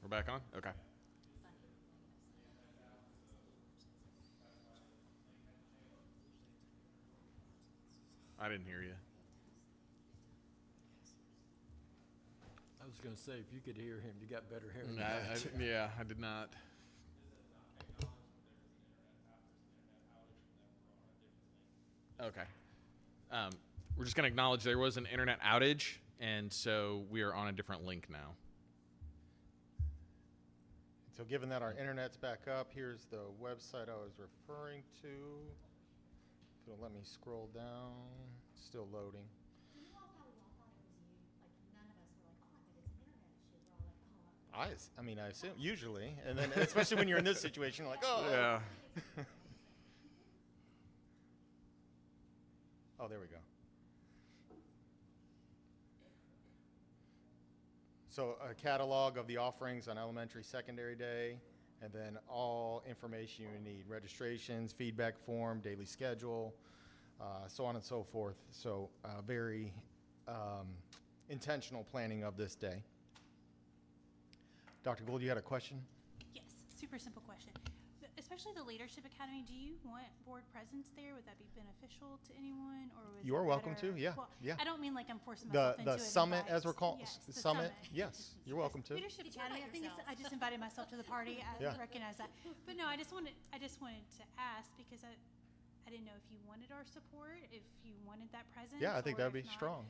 We're back on? Okay. I didn't hear you. I was going to say, if you could hear him, you got better hearing than I do. Yeah, I did not. Okay. Um, we're just going to acknowledge there was an internet outage, and so we are on a different link now. So given that our internet's back up, here's the website I was referring to. If it'll let me scroll down, it's still loading. We all thought it was you. Like, none of us were like, oh, I bet it's an internet issue. We're all like, oh. I mean, I assume, usually. And then, especially when you're in this situation, you're like, oh. Yeah. Oh, there we go. So a catalog of the offerings on elementary, secondary day, and then all information you need, registrations, feedback form, daily schedule, so on and so forth. So very intentional planning of this day. Dr. Gould, you had a question? Yes, super simple question. Especially the Leadership Academy, do you want board presence there? Would that be beneficial to anyone, or was You are it welcome better- to, yeah, Well, yeah. I don't mean like I'm forcing myself into The it. summit, invite. as we're calling, Yes, the summit, yes, you're welcome to. Leadership Did you invite Academy. I think yourself? I just invited myself to the party. I Yeah. recognize that, but no, I just wanted to ask because I didn't know if you wanted our support, if you wanted that presence. Yeah, I think or that'd be if not. strong.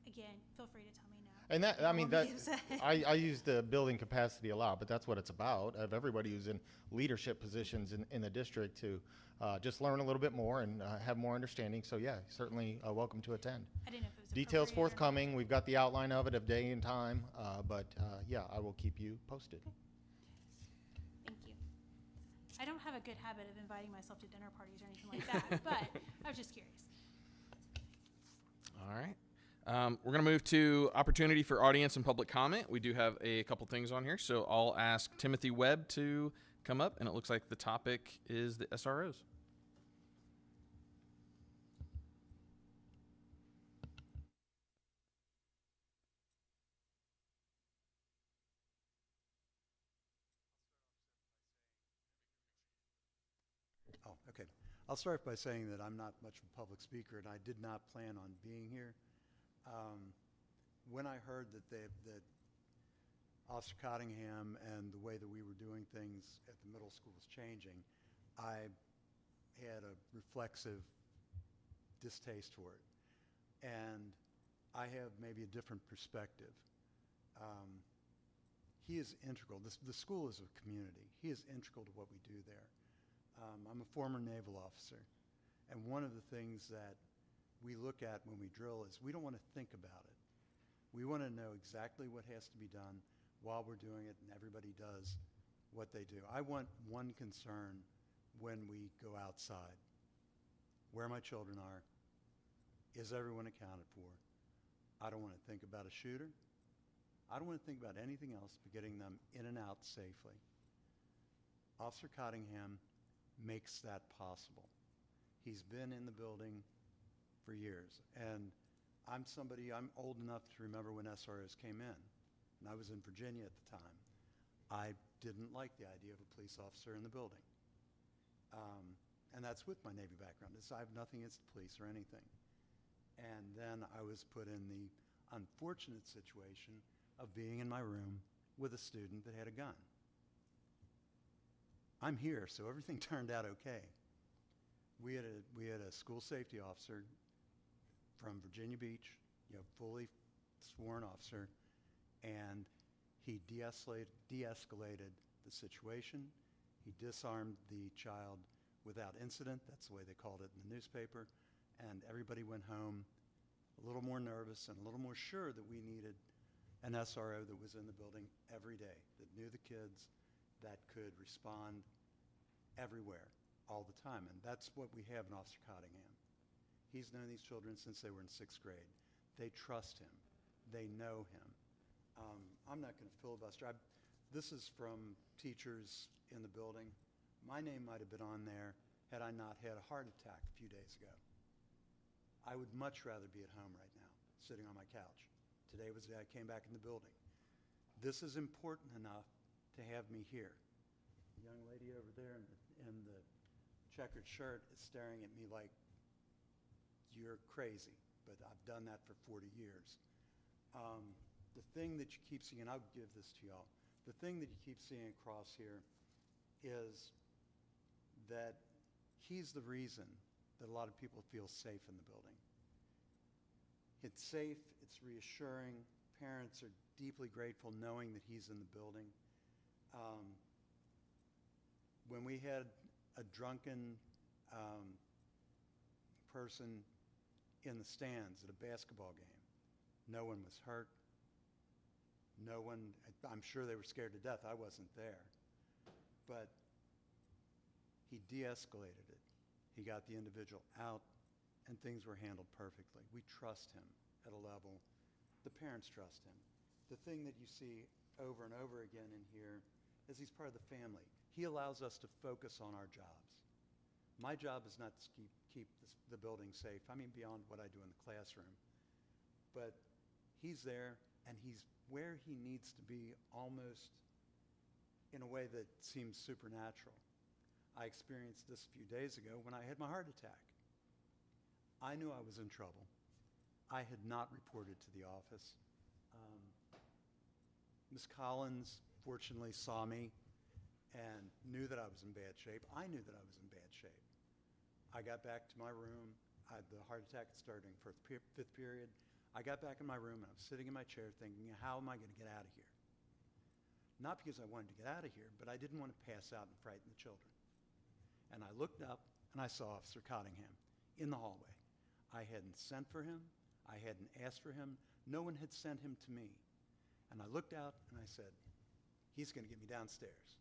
Again, feel free to tell me no. And that, I mean, won't that, be upset. I use the building capacity a lot, but that's what it's about, of everybody who's in leadership positions in the district to just learn a little bit more and have more understanding. So yeah, certainly welcome to attend. I didn't know if it was Details appropriate or not. forthcoming. We've got the outline of it of day and time, but yeah, I will keep you posted. Thank you. I don't have a good habit of inviting myself to dinner parties or anything like that, but I was just curious. All right. We're going to move to opportunity for audience and public comment. We do have a couple things on here, so I'll ask Timothy Webb to come up, and it looks like the topic is the SROs. Oh, okay. I'll start by saying that I'm not much of a public speaker, and I did not plan on being here. When I heard that Officer Cottingham and the way that we were doing things at the middle school was changing, I had a reflexive distaste for it. And I have maybe a different perspective. He is integral. The school is a community. He is integral to what we do there. I'm a former naval officer, and one of the things that we look at when we drill is we don't want to think about it. We want to know exactly what has to be done while we're doing it, and everybody does what they do. I want one concern when we go outside: where my children are, is everyone accounted for? I don't want to think about a shooter. I don't want to think about anything else but getting them in and out safely. Officer Cottingham makes that possible. He's been in the building for years, and I'm old enough to remember when SROs came in, and I was in Virginia at the time. I didn't like the idea of a police officer in the building. And that's with my Navy background. I have nothing against the police or anything. And then I was put in the unfortunate situation of being in my room with a student that had a gun. I'm here, so everything turned out okay. We had a school safety officer from Virginia Beach, fully sworn officer, and he de-escalated the situation. He disarmed the child without incident. That's the way they called it in the newspaper. And everybody went home a little more nervous and a little more sure that we needed an SRO that was in the building every day, that knew the kids, that could respond everywhere, all the time. And that's what we have in Officer Cottingham. He's known these children since they were in 6th grade. They trust him. They know him. I'm not going to filibuster. This is from teachers in the building. My name might have been on there had I not had a heart attack a few days ago. I would much rather be at home right now, sitting on my couch. Today was the day I came back in the building. This is important enough to have me here. The young lady over there in the checkered shirt is staring at me like, you're crazy, but I've done that for 40 years. The thing that you keep seeing, and I'll give this to y'all, the thing that you keep seeing across here is that he's the reason that a lot of people feel safe in the building. It's safe, it's reassuring. Parents are deeply grateful knowing that he's in the building. When we had a drunken person in the stands at a basketball game, no one was hurt. No one, I'm sure they were scared to death. I wasn't there. But he de-escalated it. He got the individual out, and things were handled perfectly. We trust him at a level. The parents trust him. The thing that you see over and over again in here is he's part of the family. He allows us to focus on our jobs. My job is not to keep the building safe. I mean, beyond what I do in the classroom. But he's there, and he's where he needs to be almost in a way that seems supernatural. I experienced this a few days ago when I had my heart attack. I knew I was in trouble. I had not reported to the office. Ms. Collins fortunately saw me and knew that I was in bad shape. I knew that I was in bad shape. I got back to my room. The heart attack had started in fifth period. I got back in my room and I was sitting in my chair thinking, how am I going to get out of here? Not because I wanted to get out of here, but I didn't want to pass out and frighten the children. And I looked up and I saw Officer Cottingham in the hallway. I hadn't sent for him. I hadn't asked for him. No one had sent him to me. And I looked out and I said, he's going to get me downstairs.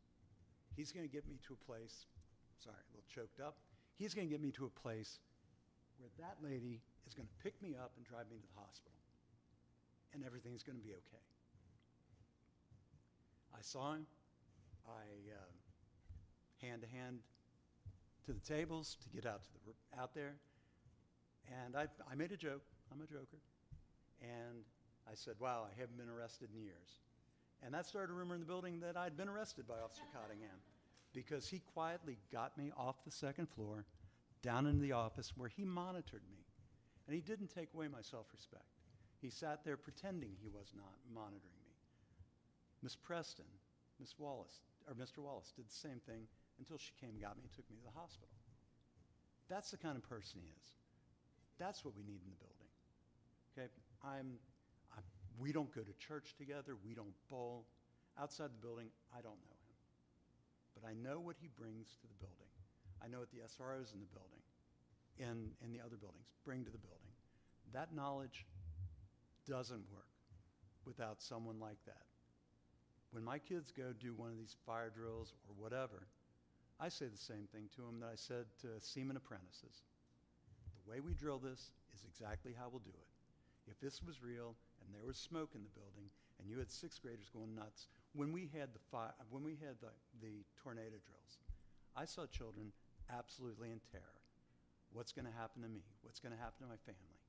He's going to get me to a place, sorry, a little choked up. He's going to get me to a place where that lady is going to pick me up and drive me to the hospital. And everything's going to be okay. I saw him. I hand-to-hand to the tables to get out there. And I made a joke. I'm a joker. And I said, wow, I haven't been arrested in years. And that started a rumor in the building that I'd been arrested by Officer Cottingham because he quietly got me off the second floor down into the office where he monitored me. And he didn't take away my self-respect. He sat there pretending he was not monitoring me. Miss Preston, Miss Wallace, or Mr. Wallace did the same thing until she came and got me and took me to the hospital. That's the kind of person he is. That's what we need in the building. Okay? We don't go to church together. We don't bowl. Outside the building, I don't know him. But I know what he brings to the building. I know what the SROs in the building, in the other buildings, bring to the building. That knowledge doesn't work without someone like that. When my kids go do one of these fire drills or whatever, I say the same thing to them that I said to seaman apprentices. The way we drill this is exactly how we'll do it. If this was real and there was smoke in the building and you had sixth graders going nuts, when we had the tornado drills, I saw children absolutely in terror. What's going to happen to me? What's going to happen to my family?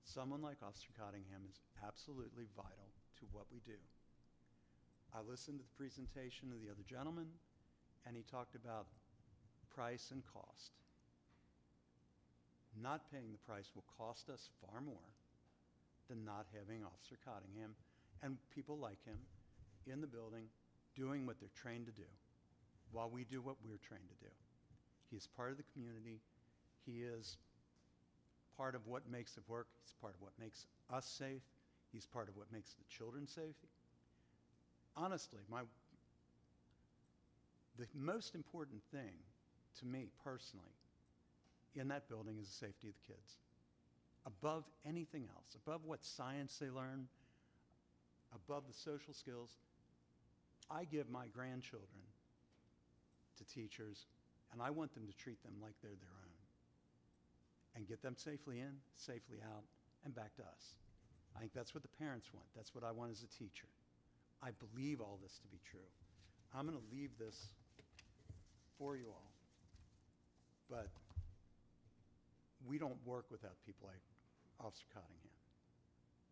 Someone like Officer Cottingham is absolutely vital to what we do. I listened to the presentation of the other gentleman, and he talked about price and cost. Not paying the price will cost us far more than not having Officer Cottingham and people like him in the building doing what they're trained to do while we do what we're trained to do. He is part of the community. He is part of what makes it work. He's part of what makes us safe. He's part of what makes the children safe. Honestly, the most important thing to me personally in that building is the safety of the kids. Above anything else, above what science they learn, above the social skills, I give my grandchildren to teachers, and I want them to treat them like they're their own and get them safely in, safely out, and back to us. I think that's what the parents want. That's what I want as a teacher. I believe all this to be true. I'm going to leave this for you all, but we don't work without people like Officer Cottingham.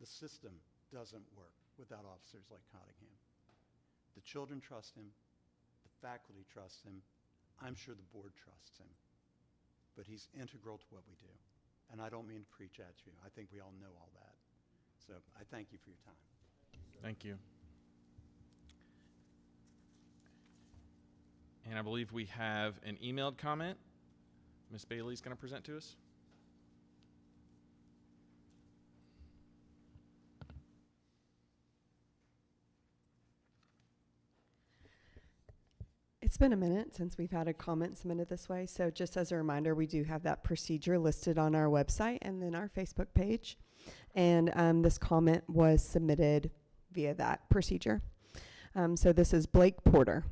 The system doesn't work without officers like Cottingham. The children trust him, the faculty trust him, I'm sure the board trusts him, but he's integral to what we do. And I don't mean to preach at you. I think we all know all that. So I thank you for your time. Thank you. And I believe we have an emailed comment. Ms. Bailey's going to present to us. It's been a minute since we've had a comment submitted this way, so just as a reminder, we do have that procedure listed on our website and then our Facebook page. And this comment was submitted via that procedure. So this is Blake Porter.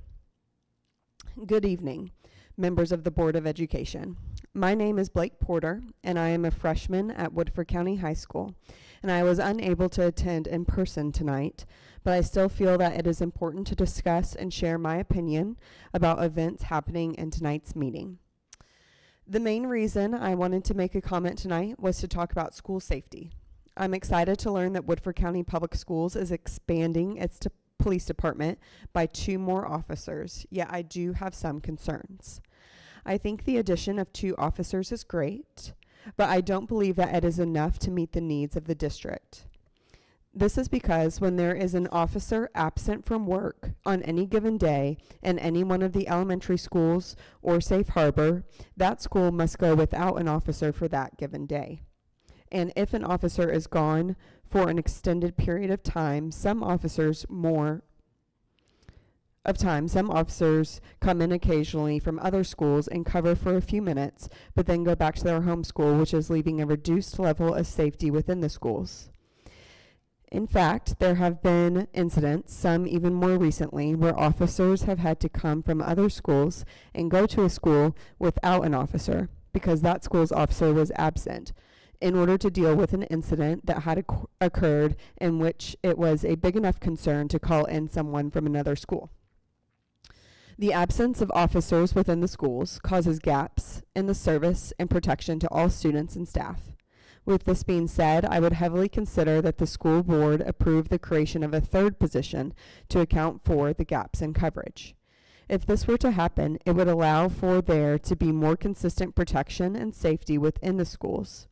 Good evening, members of the Board of Education. My name is Blake Porter, and I am a freshman at Woodford County High School, and I was unable to attend in person tonight, but I still feel that it is important to discuss and share my opinion about events happening in tonight's meeting. The main reason I wanted to make a comment tonight was to talk about school safety. I'm excited to learn that Woodford County Public Schools is expanding its police department by 2 more officers, yet I do have some concerns. I think the addition of 2 officers is great, but I don't believe that it is enough to meet the needs of the district. This is because when there is an officer absent from work on any given day in any one of the elementary schools or Safe Harbor, that school must go without an officer for that given day. And if an officer is gone for an extended period of time, some officers come in occasionally from other schools and cover for a few minutes, but then go back to their home school, which is leaving a reduced level of safety within the schools. In fact, there have been incidents, some even more recently, where officers have had to come from other schools and go to a school without an officer because that school's officer was absent in order to deal with an incident that had occurred in which it was a big enough concern to call in someone from another school. The absence of officers within the schools causes gaps in the service and protection to all students and staff. With this being said, I would heavily consider that the school board approve the creation of a 3rd position to account for the gaps in coverage. If this were to happen, it would allow for there to be more consistent protection and safety within the schools.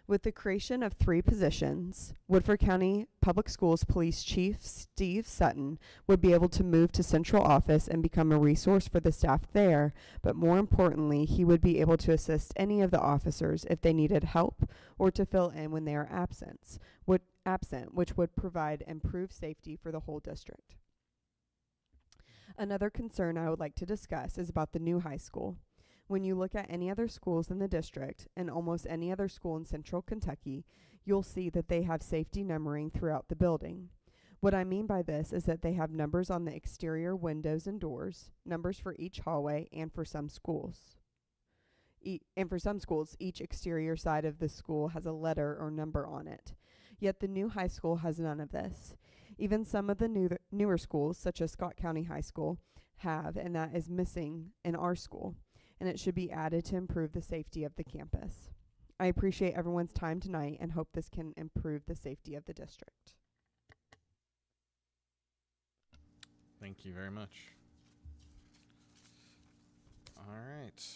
With the creation of 3 positions, Woodford County Public Schools Police Chief Steve Sutton would be able to move to central office and become a resource for the staff there, but more importantly, he would be able to assist any of the officers if they needed help or to fill in when they are absent, which would provide improved safety for the whole district. Another concern I would like to discuss is about the new high school. When you look at any other schools in the district and almost any other school in central Kentucky, you'll see that they have safety numbering throughout the building. What I mean by this is that they have numbers on the exterior windows and doors, numbers for each hallway, and for some schools. Each exterior side of the school has a letter or number on it. Yet the new high school has none of this. Even some of the newer schools, such as Scott County High School, have, and that is missing in our school, and it should be added to improve the safety of the campus. I appreciate everyone's time tonight and hope this can improve the safety of the district. Thank you very much. All right.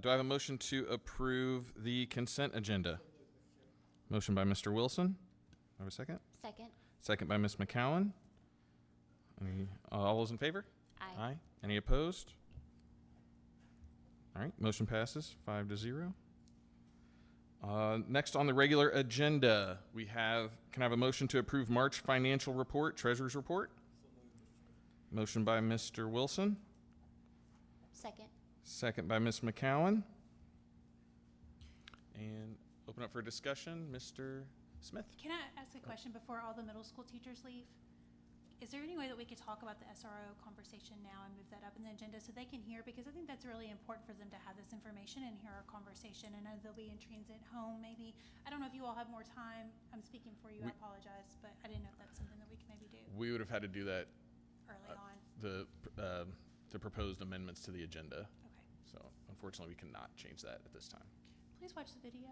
Do I have a motion to approve the consent agenda? Motion by Mr. Wilson. I have a second? Second. Second by Ms. McCowan. All those in favor? Aye. Any opposed? All right, motion passes 5-0. Next on the regular agenda, we have, can I have a motion to approve March financial report, treasurer's report? Motion by Mr. Wilson. Second. Second by Ms. McCowan. And open up for discussion, Mr. Smith. Can I ask a question before all the middle school teachers leave? Is there any way that we could talk about the SRO conversation now and move that up in the agenda so they can hear? Because I think that's really important for them to have this information and hear our conversation. And as they'll be in transit home, maybe. I don't know if you all have more time. I'm speaking for you. I apologize, but I didn't know if that's something that we could maybe do We would have had to do that, early on. the proposed amendments to the agenda. Okay. So unfortunately, we cannot change that at this time. Please watch the video.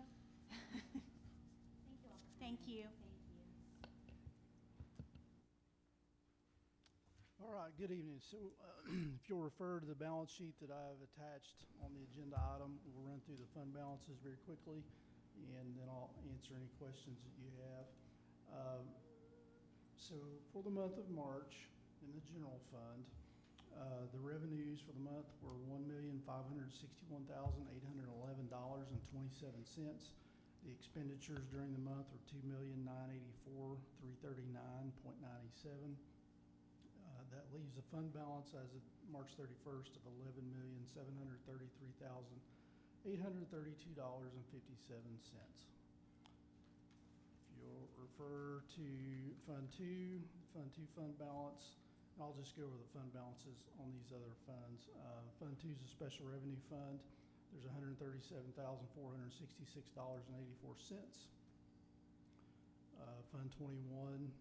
Thank you all. Thank you. Thank you. All right, good evening. So if you'll refer to the balance sheet that I've attached on the agenda item, we'll run through the fund balances very quickly, and then I'll answer any questions that you have. So for the month of March, in the general fund, the revenues for the month were $1,561,811.27. The expenditures during the month were $2,984,339.97. That leaves a fund balance as of March 31st of $11,733,832.57. If you'll refer to Fund 2 fund balance, I'll just go over the fund balances on these other funds. Fund 2 is a special revenue fund. There's $137,466.84. Fund 21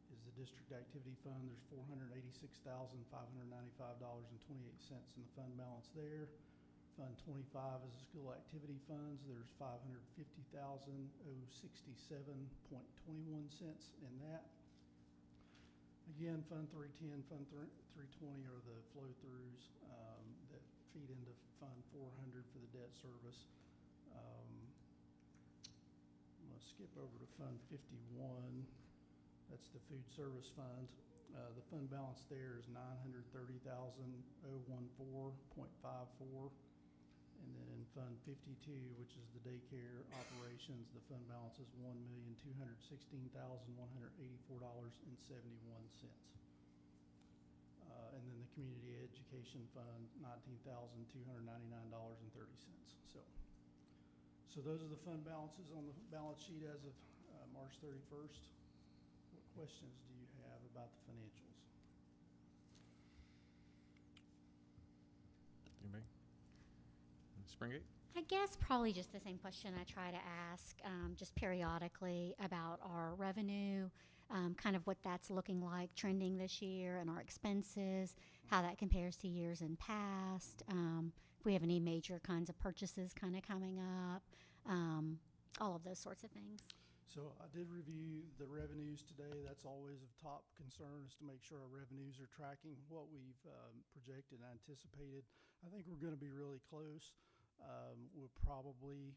is the district activity fund. There's $486,595.28 in the fund balance there. Fund 25 is the school activity funds. There's $550,067.21 in that. Again, Fund 310, Fund 320 are the flow-throughs that feed into Fund 400 for the debt service. I'm going to skip over to Fund 51. That's the food service fund. The fund balance there is $930,014.54. And then in Fund 52, which is the daycare operations, the fund balance is $1,216,184.71. And then the community education fund, $19,299.30. So those are the fund balances on the balance sheet as of March 31st. What questions do you have about the financials? Anybody? Springate? I guess probably just the same question I try to ask just periodically about our revenue, kind of what that's looking like trending this year, and our expenses, how that compares to years in past, if we have any major kinds of purchases kind of coming up, all of those sorts of things. So I did review the revenues today. That's always of top concern, is to make sure our revenues are tracking what we've projected and anticipated. I think we're going to be really close. We'll probably,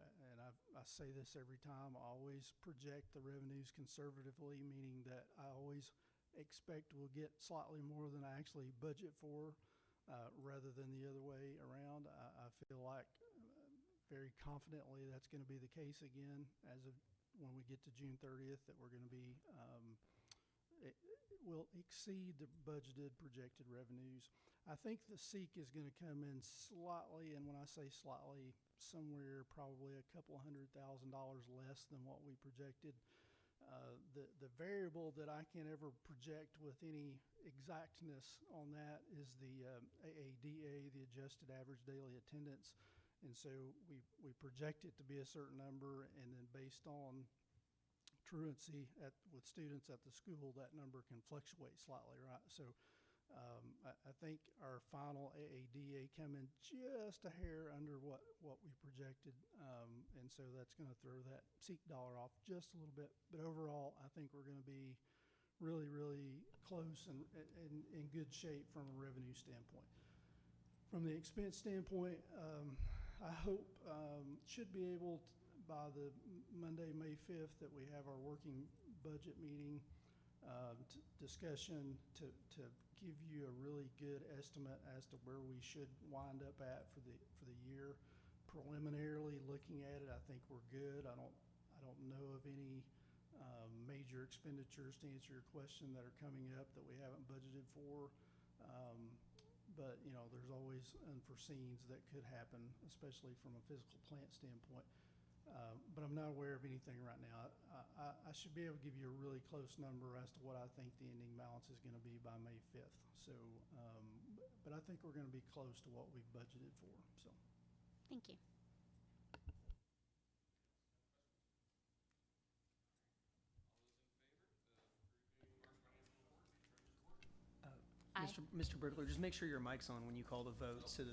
and I say this every time, I always project the revenues conservatively, meaning that I always expect we'll get slightly more than I actually budget for, rather than the other way around. I feel like very confidently that's going to be the case again as of when we get to June 30th, that we're going to be, will exceed the budgeted projected revenues. I think the SEEK is going to come in slightly, and when I say slightly, somewhere probably a couple $100,000 less than what we projected. The variable that I can't ever project with any exactness on that is the AADA, the adjusted average daily attendance. And so we project it to be a certain number, and then based on truancy with students at the school, that number can fluctuate slightly, right? So I think our final AADA come in just a hair under what we projected, and so that's going to throw that SEEK dollar off just a little bit. But overall, I think we're going to be really, really close and in good shape from a revenue standpoint. From the expense standpoint, I hope should be able to, by the Monday, May 5th, that we have our working budget meeting discussion to give you a really good estimate as to where we should wind up at for the year. Preliminarily looking at it, I think we're good. I don't know of any major expenditures, to answer your question, that are coming up that we haven't budgeted for. But you know, there's always unforeseens that could happen, especially from a physical plant standpoint. But I'm not aware of anything right now. I should be able to give you a really close number as to what I think the ending balance is going to be by May 5th. So, but I think we're going to be close to what we've budgeted for. So, Thank you. Mr. Burglar, just make sure your mic's on when you call the vote so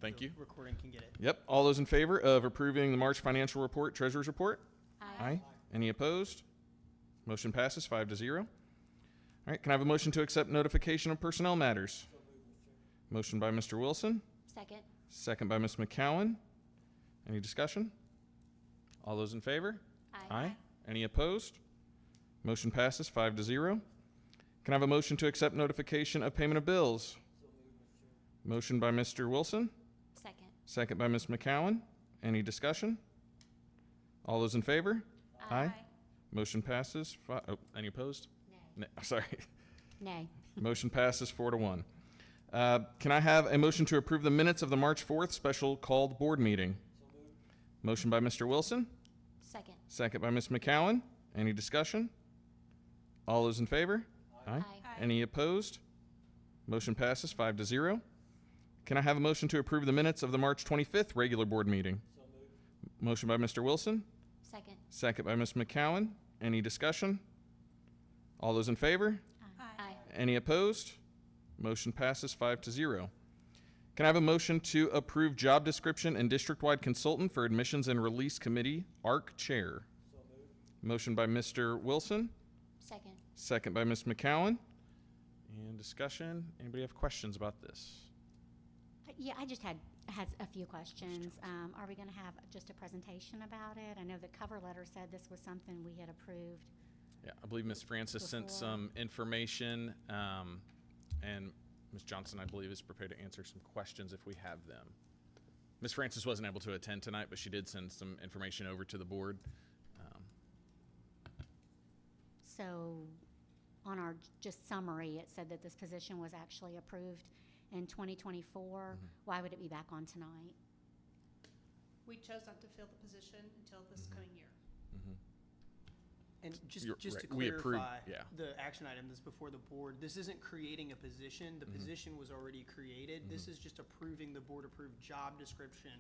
Thank the you. recording can get it. Yep. All those in favor of approving the March financial report, treasurer's report? Aye. Any opposed? Motion passes 5-0. All right, can I have a motion to accept notification of personnel matters? Motion by Mr. Wilson, Second. second by Ms. McCowan. Any discussion? All those in favor? Aye. Any opposed? Motion passes 5-0. Can I have a motion to accept notification of payment of bills? Motion by Mr. Wilson, Second. second by Ms. McCowan. Any discussion? All those in favor? Motion passes. Any opposed? Nay. Sorry. Nay. Motion passes 4-1. Can I have a motion to approve the minutes of the March 4th special called board meeting? Motion by Mr. Wilson, Second. second by Ms. McCowan. Any discussion? All those in favor? Aye. Any opposed? Motion passes 5-0. Can I have a motion to approve the minutes of the March 25th regular board meeting? Motion by Mr. Wilson, Second. second by Ms. McCowan. Any discussion? All those in favor? Aye. Any opposed? Motion passes 5-0. Can I have a motion to approve job description and district-wide consultant for admissions and release committee, ARC chair? Motion by Mr. Wilson, Second. second by Ms. McCowan. And discussion? Anybody have questions about this? Yeah, I just had a few questions. Are we going to have just a presentation about it? I know the cover letter said this was something we had approved. Yeah, I believe Ms. Francis sent Before. some information, and Ms. Johnson, I believe, is prepared to answer some questions if we have them. Ms. Francis wasn't able to attend tonight, but she did send some information over to the board. So on our just summary, it said that this position was actually approved in 2024. Why would it be back on tonight? We chose not to fill the position until this coming year. And just You're to right. We approved- clarify, yeah. the action item that's before the board, this isn't creating a position. The position was already created. This is just approving the board-approved job description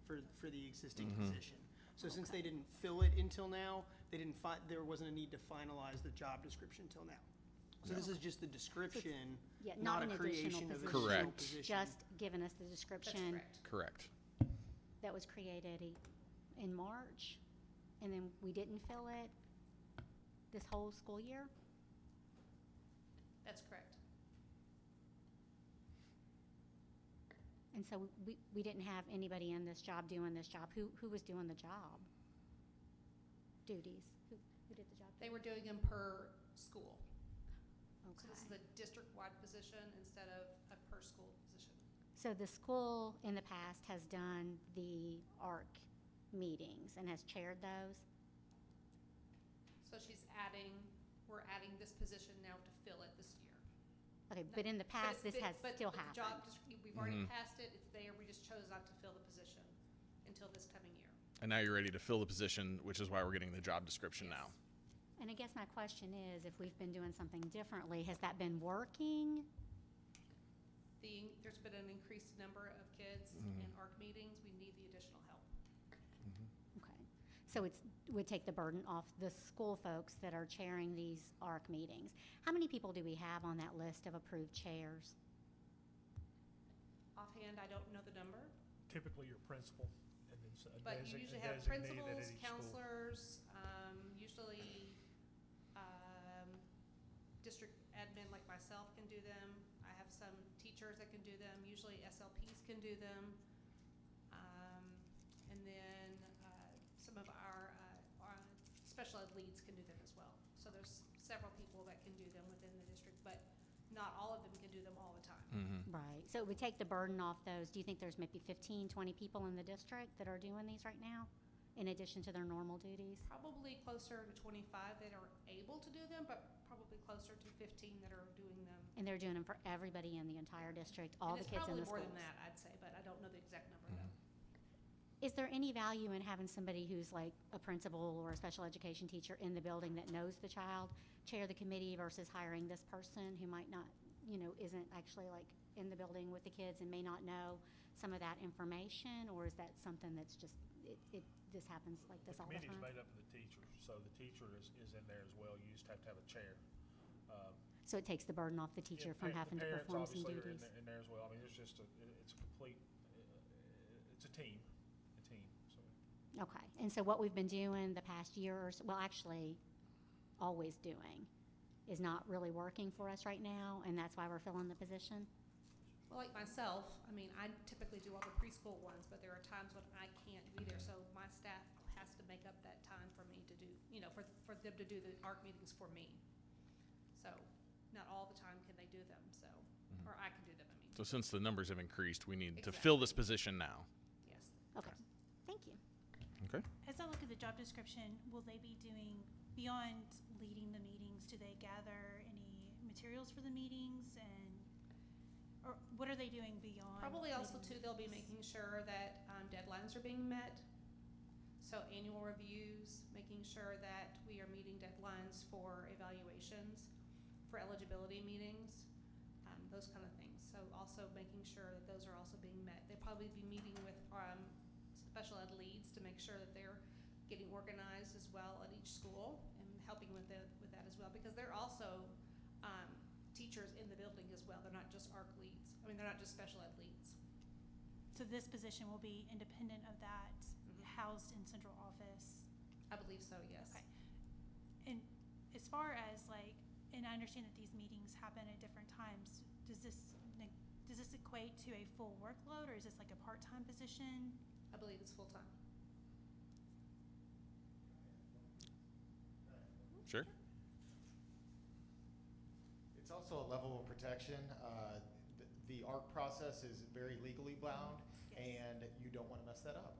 for the existing position. So since they didn't fill it until now, there wasn't a need to finalize the job description until now. So this is just the description, Yeah, not not a an additional creation of position. additional Correct. position. Just giving us the That's description correct. Correct. that was created in March, and then we didn't fill it this whole school year? That's correct. And so we didn't have anybody in this job doing this job. Who was doing the job? Duties? Who did the job? They were doing them per school. So this is Okay. a district-wide position instead of a per-school position. So the school in the past has done the ARC meetings and has chaired those? So we're adding this position now to fill it this year. Okay, but in the past, But this has but still the happened. we've already passed it, it's there, we just chose not to fill the position until this coming year. And now you're ready to fill the position, which is why we're getting the job description now. And I guess my question is, if we've been doing something differently, has that been working? There's been an increased number of kids in ARC meetings, we need the additional help. Okay. So it would take the burden off the school folks that are chairing these ARC meetings. How many people do we have on that list of approved chairs? Offhand, I don't know the number, Typically your principal and then but you usually have designate at principals, each school. counselors, usually, district admin like myself can do them. I have some teachers that can do them, usually SLPs can do them. And then, some of our special ed leads can do them as well. So there's several people that can do them within the district, but not all of them can do them all the time. Right. So it would take the burden off those. Do you think there's maybe 15, 20 people in the district that are doing these right now, in addition to their normal duties? Probably closer to 25 that are able to do them, but probably closer to 15 that are doing them. And they're doing them for everybody in the entire district, all the kids in the And it's probably more schools? than that, I'd say, but I don't know the exact number though. Is there any value in having somebody who's like a principal or a special education teacher in the building that knows the child chair the committee versus hiring this person who might not, isn't actually like in the building with the kids and may not know some of that information? Or is that something that's just, this happens like this all the Committee's time? made up of the teachers, so the teacher is in there as well. You just have to have a chair. So it takes the burden off the teacher from having to perform some The duties? parents obviously are in there as well. I mean, it's just it's a complete, it's a team, so. Okay, and so what we've been doing the past year or so, well, actually, always doing, is not really working for us right now, and that's why we're filling the position? Well, like myself, I mean, I typically do all the preschool ones, but there are times when I can't be there, so my staff has to make up that time for me to do, for them to do the ARC meetings for me. So, not all the time can they do them, so, or I can do them, I mean. So since the numbers have increased, we need to fill this position now. Yes. Okay, thank you. Okay. As I look at the job description, will they be doing, beyond leading the meetings, do they gather any materials for the meetings or what are they doing beyond? Probably also leading too, the they'll be meetings? making sure that deadlines are being met. So annual reviews, making sure that we are meeting deadlines for evaluations, for eligibility meetings, those kind of things. So also making sure that those are also being met. They'll probably be meeting with special ed leads to make sure that they're getting organized as well at each school and helping with that as well, because they're also teachers in the building as well. They're not just ARC leads. I mean, they're not just special ed leads. So this position will be independent of that, housed in central office? I believe so, yes. Okay. And as far as and I understand that these meetings happen at different times, does this equate to a full workload, or is this like a part-time position? I believe it's full-time. Sure. It's also a level of protection. The ARC process is very legally bound, and you don't want to mess that up.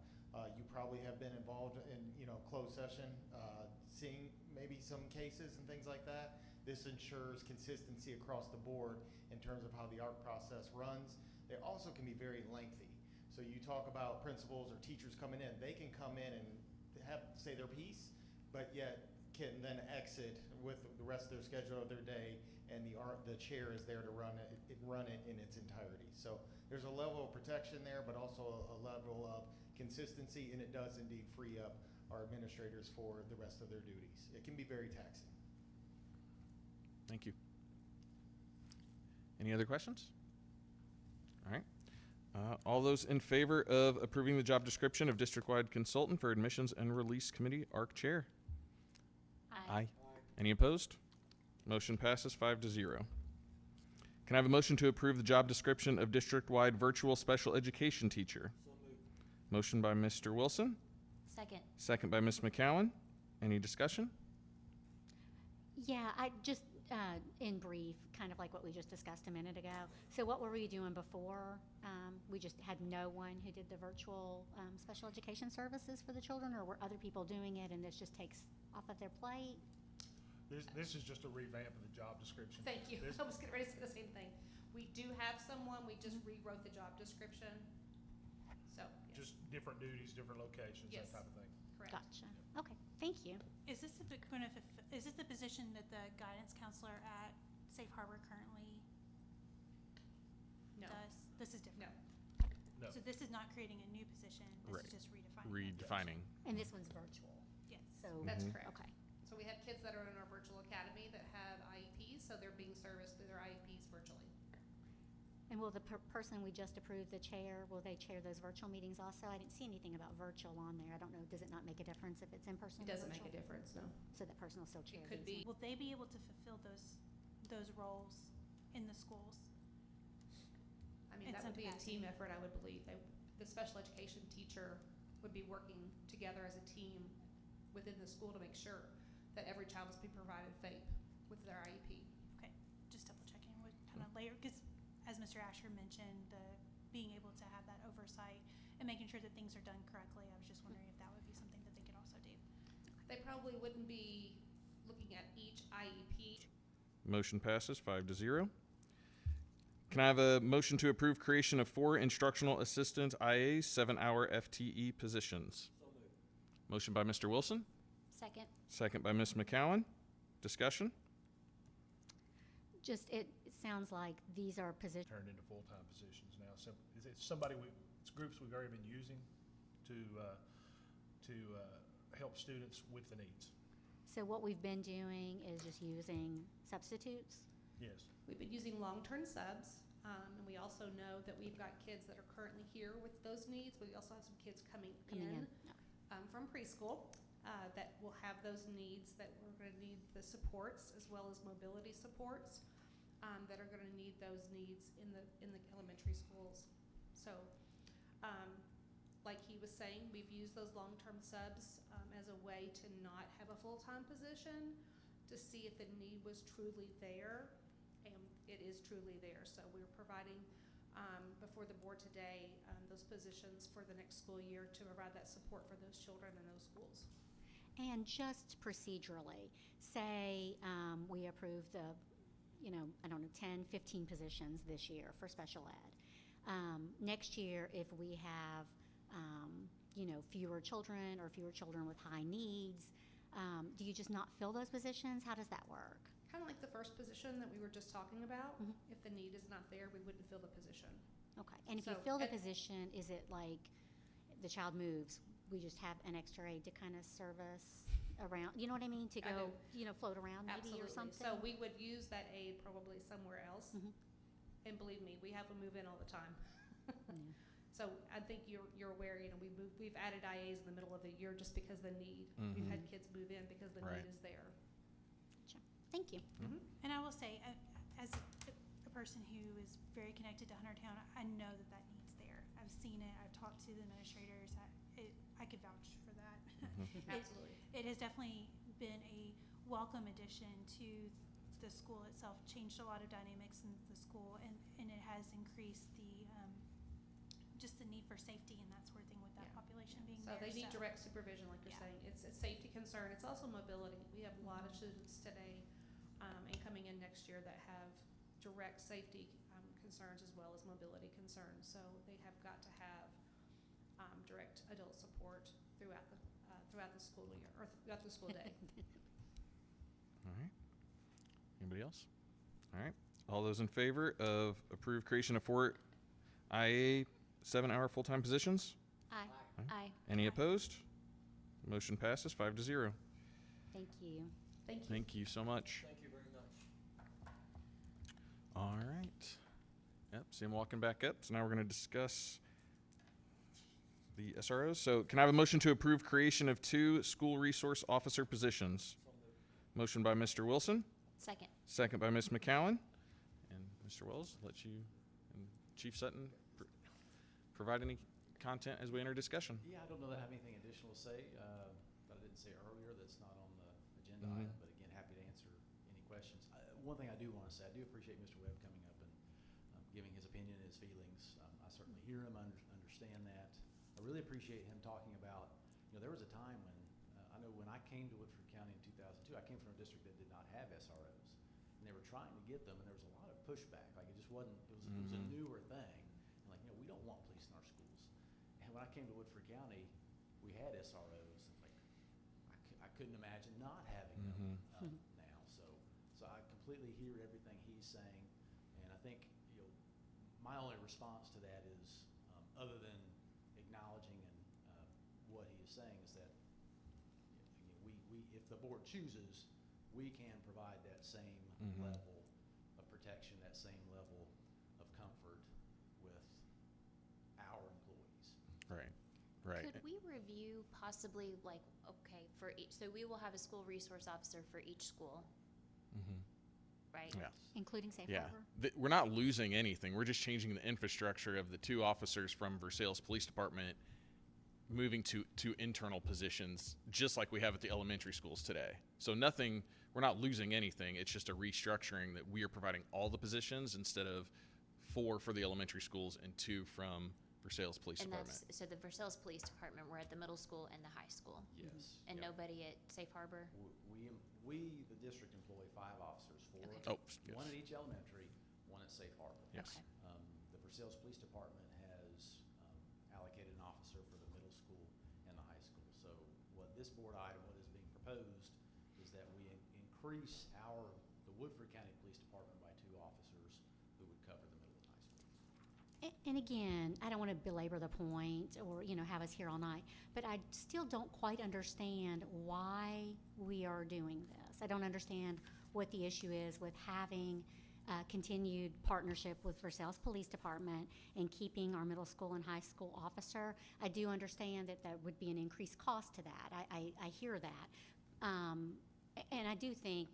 You probably have been involved in, closed session, seeing maybe some cases and things like that. This ensures consistency across the board in terms of how the ARC process runs. They also can be very lengthy. So you talk about principals or teachers coming in, they can come in and say their piece, but yet can then exit with the rest of their schedule of their day, and the chair is there to run it in its entirety. So there's a level of protection there, but also a level of consistency, and it does indeed free up our administrators for the rest of their duties. It can be very taxing. Thank you. Any other questions? All right. All those in favor of approving the job description of district-wide consultant for admissions and release committee, ARC chair? Aye. Any opposed? Motion passes 5-0. Can I have a motion to approve the job description of district-wide virtual special education teacher? Motion by Mr. Wilson, Second. second by Ms. McCowan. Any discussion? Yeah, I just, in brief, kind of like what we just discussed a minute ago. So what were we doing before? We just had no one who did the virtual special education services for the children, or were other people doing it and this just takes off of their plate? This is just a revamp of the job description. Thank you. This- I was getting ready to say the same thing. We do have someone, we just rewrote the job description. So, yes, Just different duties, different locations, Yes. that type of thing. correct. Gotcha. Okay, thank you. Is this is this the position that the guidance counselor at Safe Harbor currently No, does? This is different? No. So this is not creating a new position, Right. this is just redefining it? Redefining. And this one's virtual, Yes. so. that's Mhm. correct. Okay. So we have kids that are in our virtual academy that have IEPs, so they're being serviced through their IEPs virtually. And will the person we just approved, the chair, will they chair those virtual meetings also? I didn't see anything about virtual on there. I don't know, does it not make a difference if it's in person It or doesn't make a virtual? difference, no. So that person will still chair could these be. Will they be able to fulfill those roles in the schools? I mean, In that some would be a team capacity. effort, I would believe. The special education teacher would be working together as a team within the school to make sure that every child is being provided FAPE with their IEP. Okay, just double checking what kind of layer, because as Mr. Asher mentioned, being able to have that oversight and making sure that things are done correctly, I was just wondering if that would be something that they could also do. They probably wouldn't be looking at each IEP. Motion passes 5-0. Can I have a motion to approve creation of 4 instructional assistant IA 7-hour FTE positions? Motion by Mr. Wilson, Second. second by Ms. McCowan. Discussion? Just, it sounds like these are positions. Turned into full-time positions now. So it's somebody, it's groups we've already been using to help students with the needs. So what we've been doing is just using substitutes? Yes. We've been using long-term subs, and we also know that we've got kids that are currently here with those needs. We also have some kids coming Coming in. in from preschool that will have those needs, that we're going to need the supports as well as mobility supports, that are going to need those needs in the elementary schools. So, like he was saying, we've used those long-term subs as a way to not have a full-time position, to see if the need was truly there, and it is truly there. So we're providing before the board today those positions for the next school year to provide that support for those children in those schools. And just procedurally, say we approve the, I don't know, 10, 15 positions this year for special ed. Next year, if we have, fewer children or fewer children with high needs, do you just not fill those positions? How does that work? Kind of like the first position that we were just talking about. Mhm. If the need is not there, we wouldn't fill the position. Okay. And if you So, fill the at- position, is it like the child moves, we just have an extra aide to kind of service around, you know what I mean? To I go, do. float around maybe Absolutely. or something? So we would use that aid probably somewhere else. Mhm. And believe me, we have them move in all the time. Yeah. So I think you're aware, we've added IAs in the middle of the year just because the need. We've had kids move in because the Right. need is there. Gotcha. Thank you. And I will say, as a person who is very connected to Huntertown, I know that that need's there. I've seen it, I've talked to the administrators, I could vouch for that. Absolutely. It has definitely been a welcome addition to the school itself, changed a lot of dynamics in the school, and it has increased just the need for safety and that sort of thing with that Yeah. population being So there. they need direct supervision, like you're Yeah. saying. It's a safety concern. It's also mobility. We have a lot of students today and coming in next year that have direct safety concerns as well as mobility concerns. So they have got to have direct adult support throughout the school year, or throughout the school day. All right. Anybody else? All right. All those in favor of approved creation of 4 IA 7-hour full-time positions? Aye. Aye. Any opposed? Motion passes 5-0. Thank you. Thank you. Thank you so much. Thank you very much. All right. Yep, see him walking back up. So now we're going to discuss the SROs. So can I have a motion to approve creation of 2 school resource officer positions? Motion by Mr. Wilson, Second. second by Ms. McCowan. And Mr. Wells, let you and Chief Sutton provide any content as we enter discussion. Yeah, I don't know that I have anything additional to say, that I didn't say earlier that's not on the agenda Mhm. item, but again, happy to answer any questions. One thing I do want to say, I do appreciate Mr. Webb coming up and giving his opinion and his feelings. I certainly hear him, understand that. I really appreciate him talking about, there was a time when, I know when I came to Woodford County in 2002, I came from a district that did not have SROs. And they were trying to get them, and there was a lot of pushback. Like, it just wasn't, it was a Mhm. newer thing. And like, we don't want police in our schools. And when I came to Woodford County, we had SROs. And like, I couldn't imagine not having them now. So I completely hear everything he's saying. And I think, my only response to that is, other than acknowledging and what he is saying, is that we if the board chooses, we can provide that same level of protection, that same level of comfort with our employees. Right, right. Could we review possibly for each, so we will have a school resource officer for each school, right? Yeah. Including Safe Yeah, Harbor? we're not losing anything. We're just changing the infrastructure of the 2 officers from Versailles Police Department, moving to internal positions, just like we have at the elementary schools today. So nothing, we're not losing anything. It's just a restructuring that we are providing all the positions instead of 4 for the elementary schools and 2 from Versailles Police And Department. that's, so the Versailles Police Department, we're at the middle school and the high school, Yes. and Yep. nobody at Safe Harbor? We, the district, employ 5 officers, 4. Okay. Oh, yes. 1 at each elementary, 1 at Safe Harbor. Yes. Okay. The Versailles Police Department has allocated an officer for the middle school and the high school. So what this board item, what is being proposed, is that we increase the Woodford County Police Department by 2 officers who would cover the middle and high schools. And again, I don't want to belabor the point or, have us here all night, but I still don't quite understand why we are doing this. I don't understand what the issue is with having continued partnership with Versailles Police Department in keeping our middle school and high school officer. I do understand that there would be an increased cost to that. I hear that. And I do think,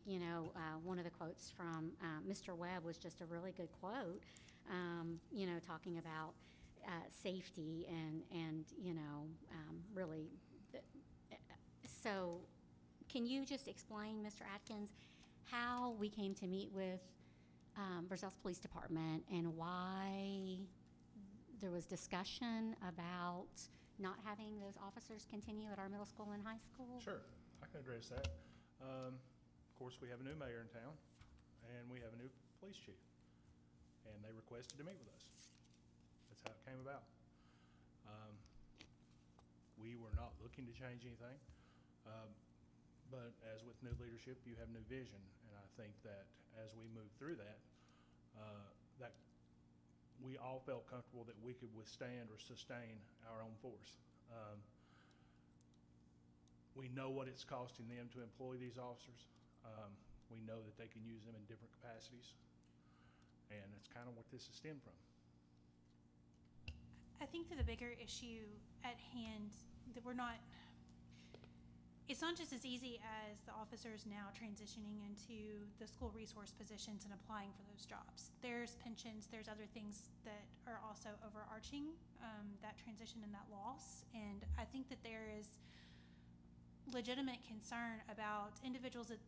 one of the quotes from Mr. Webb was just a really good quote, talking about safety and really. So can you just explain, Mr. Atkins, how we came to meet with Versailles Police Department and why there was discussion about not having those officers continue at our middle school and high school? Sure, I can address that. Of course, we have a new mayor in town, and we have a new police chief, and they requested to meet with us. That's how it came about. We were not looking to change anything, but as with new leadership, you have new vision, and I think that as we move through that, that we all felt comfortable that we could withstand or sustain our own force. We know what it's costing them to employ these officers. We know that they can use them in different capacities, and that's kind of what this is stemmed from. I think that the bigger issue at hand that it's not just as easy as the officers now transitioning into the school resource positions and applying for those jobs. There's pensions, there's other things that are also overarching that transition and that loss. And I think that there is legitimate concern about individuals that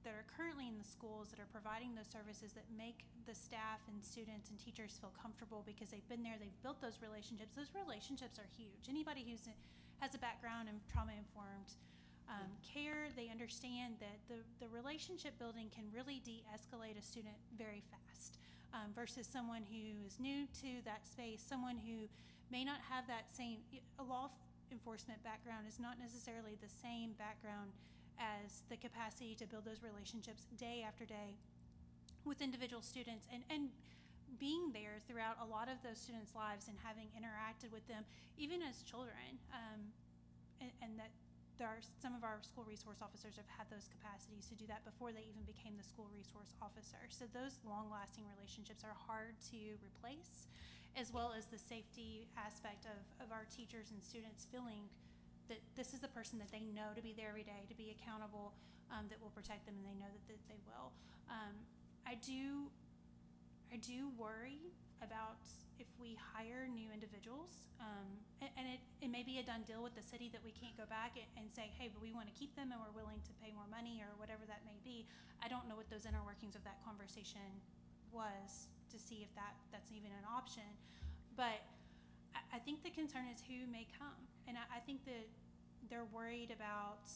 are currently in the schools that are providing those services that make the staff and students and teachers feel comfortable because they've been there, they've built those relationships. Those relationships are huge. Anybody who has a background in trauma-informed care, they understand that the relationship building can really de-escalate a student very fast versus someone who is new to that space, someone who may not have that same, a law enforcement background is not necessarily the same background as the capacity to build those relationships day after day with individual students and being there throughout a lot of those students' lives and having interacted with them even as children, and that some of our school resource officers have had those capacities to do that before they even became the school resource officer. So those long-lasting relationships are hard to replace, as well as the safety aspect of our teachers and students feeling that this is the person that they know to be there every day, to be accountable, that will protect them, and they know that they will. I do worry about if we hire new individuals, and it may be a done deal with the city that we can't go back and say, hey, but we want to keep them and we're willing to pay more money or whatever that may be. I don't know what those inner workings of that conversation was to see if that's even an option. But I think the concern is who may come. And I think that they're worried about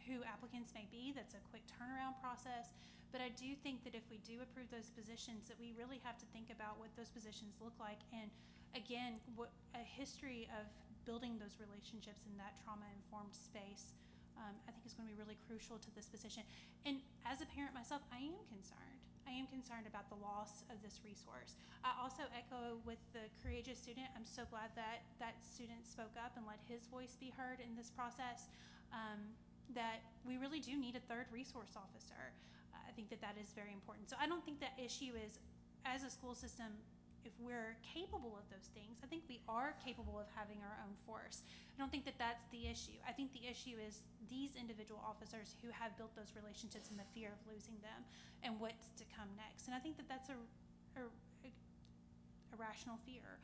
who applicants may be. That's a quick turnaround process. But I do think that if we do approve those positions, that we really have to think about what those positions look like. And again, what a history of building those relationships in that trauma-informed space, I think is going to be really crucial to this position. And as a parent myself, I am concerned. I am concerned about the loss of this resource. I also echo with the courageous student. I'm so glad that that student spoke up and let his voice be heard in this process, that we really do need a third resource officer. I think that is very important. So I don't think that issue is, as a school system, if we're capable of those things. I think we are capable of having our own force. I don't think that that's the issue. I think the issue is these individual officers who have built those relationships and the fear of losing them and what's to come next. And I think that that's a rational fear.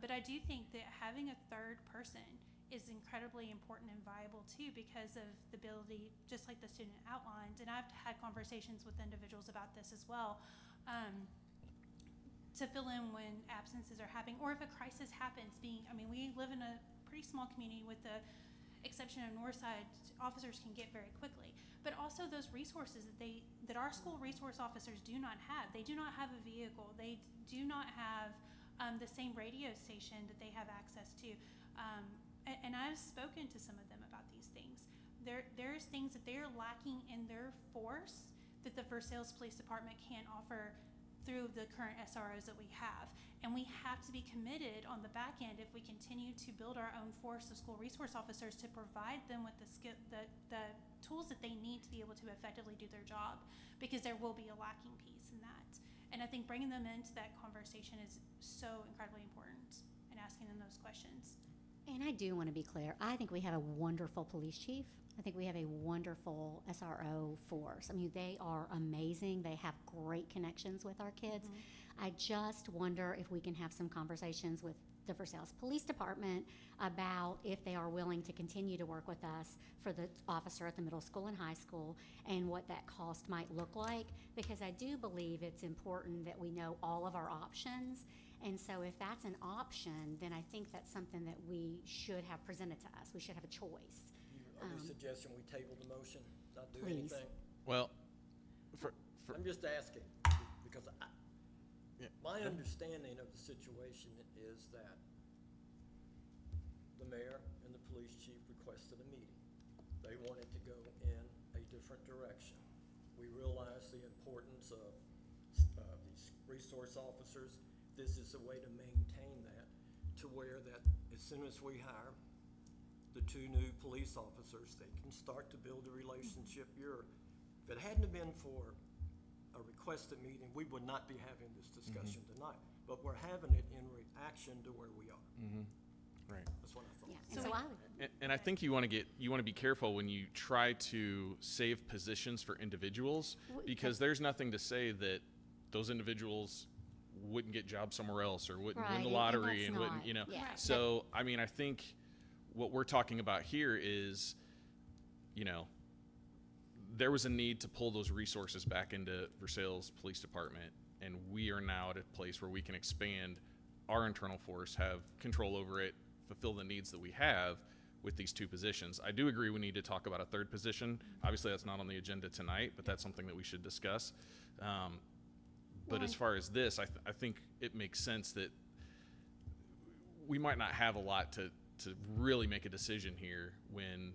But I do think that having a third person is incredibly important and viable too, because of the ability, just like the student outlined, and I've had conversations with individuals about this as well, to fill in when absences are happening, or if a crisis happens. We live in a pretty small community with the exception of Northside, officers can get very quickly, but also those resources that our school resource officers do not have. They do not have a vehicle. They do not have the same radio station that they have access to. And I've spoken to some of them about these things. There's things that they're lacking in their force that the Versailles Police Department can't offer through the current SROs that we have. And we have to be committed on the back end if we continue to build our own force of school resource officers to provide them with the tools that they need to be able to effectively do their job, because there will be a lacking piece in that. And I think bringing them into that conversation is so incredibly important, and asking them those questions. And I do want to be clear. I think we have a wonderful police chief. I think we have a wonderful SRO force. I mean, they are amazing. They have great connections with our kids. I just wonder if we can have some conversations with the Versailles Police Department about if they are willing to continue to work with us for the officer at the middle school and high school, and what that cost might look like, because I do believe it's important that we know all of our options. And so if that's an option, then I think that's something that we should have presented to us. We should have a choice. Are you suggesting we table the motion, not do Please. anything? Well, I'm just asking, because my understanding of the situation is that the mayor and the police chief requested a meeting. They wanted to go in a different direction. We realize the importance of these resource officers. This is a way to maintain that, to where that as soon as we hire the 2 new police officers, they can start to build a relationship. If it hadn't have been for a requested meeting, we would not be having this discussion tonight. But we're having it in reaction to where we are. Right. That's what I thought. Yeah. And so I would. And I think you want to be careful when you try to save positions for individuals, because there's nothing to say that those individuals wouldn't get jobs somewhere else, or wouldn't win Right, the and lottery, that's and wouldn't, not- yeah. So, I mean, I think what we're talking about here is, there was a need to pull those resources back into Versailles Police Department, and we are now at a place where we can expand our internal force, have control over it, fulfill the needs that we have with these 2 positions. I do agree we need to talk about a 3rd position. Obviously, that's not on the agenda tonight, but that's something that we should discuss. But as far as this, I think it makes sense that we might not have a lot to really make a decision here when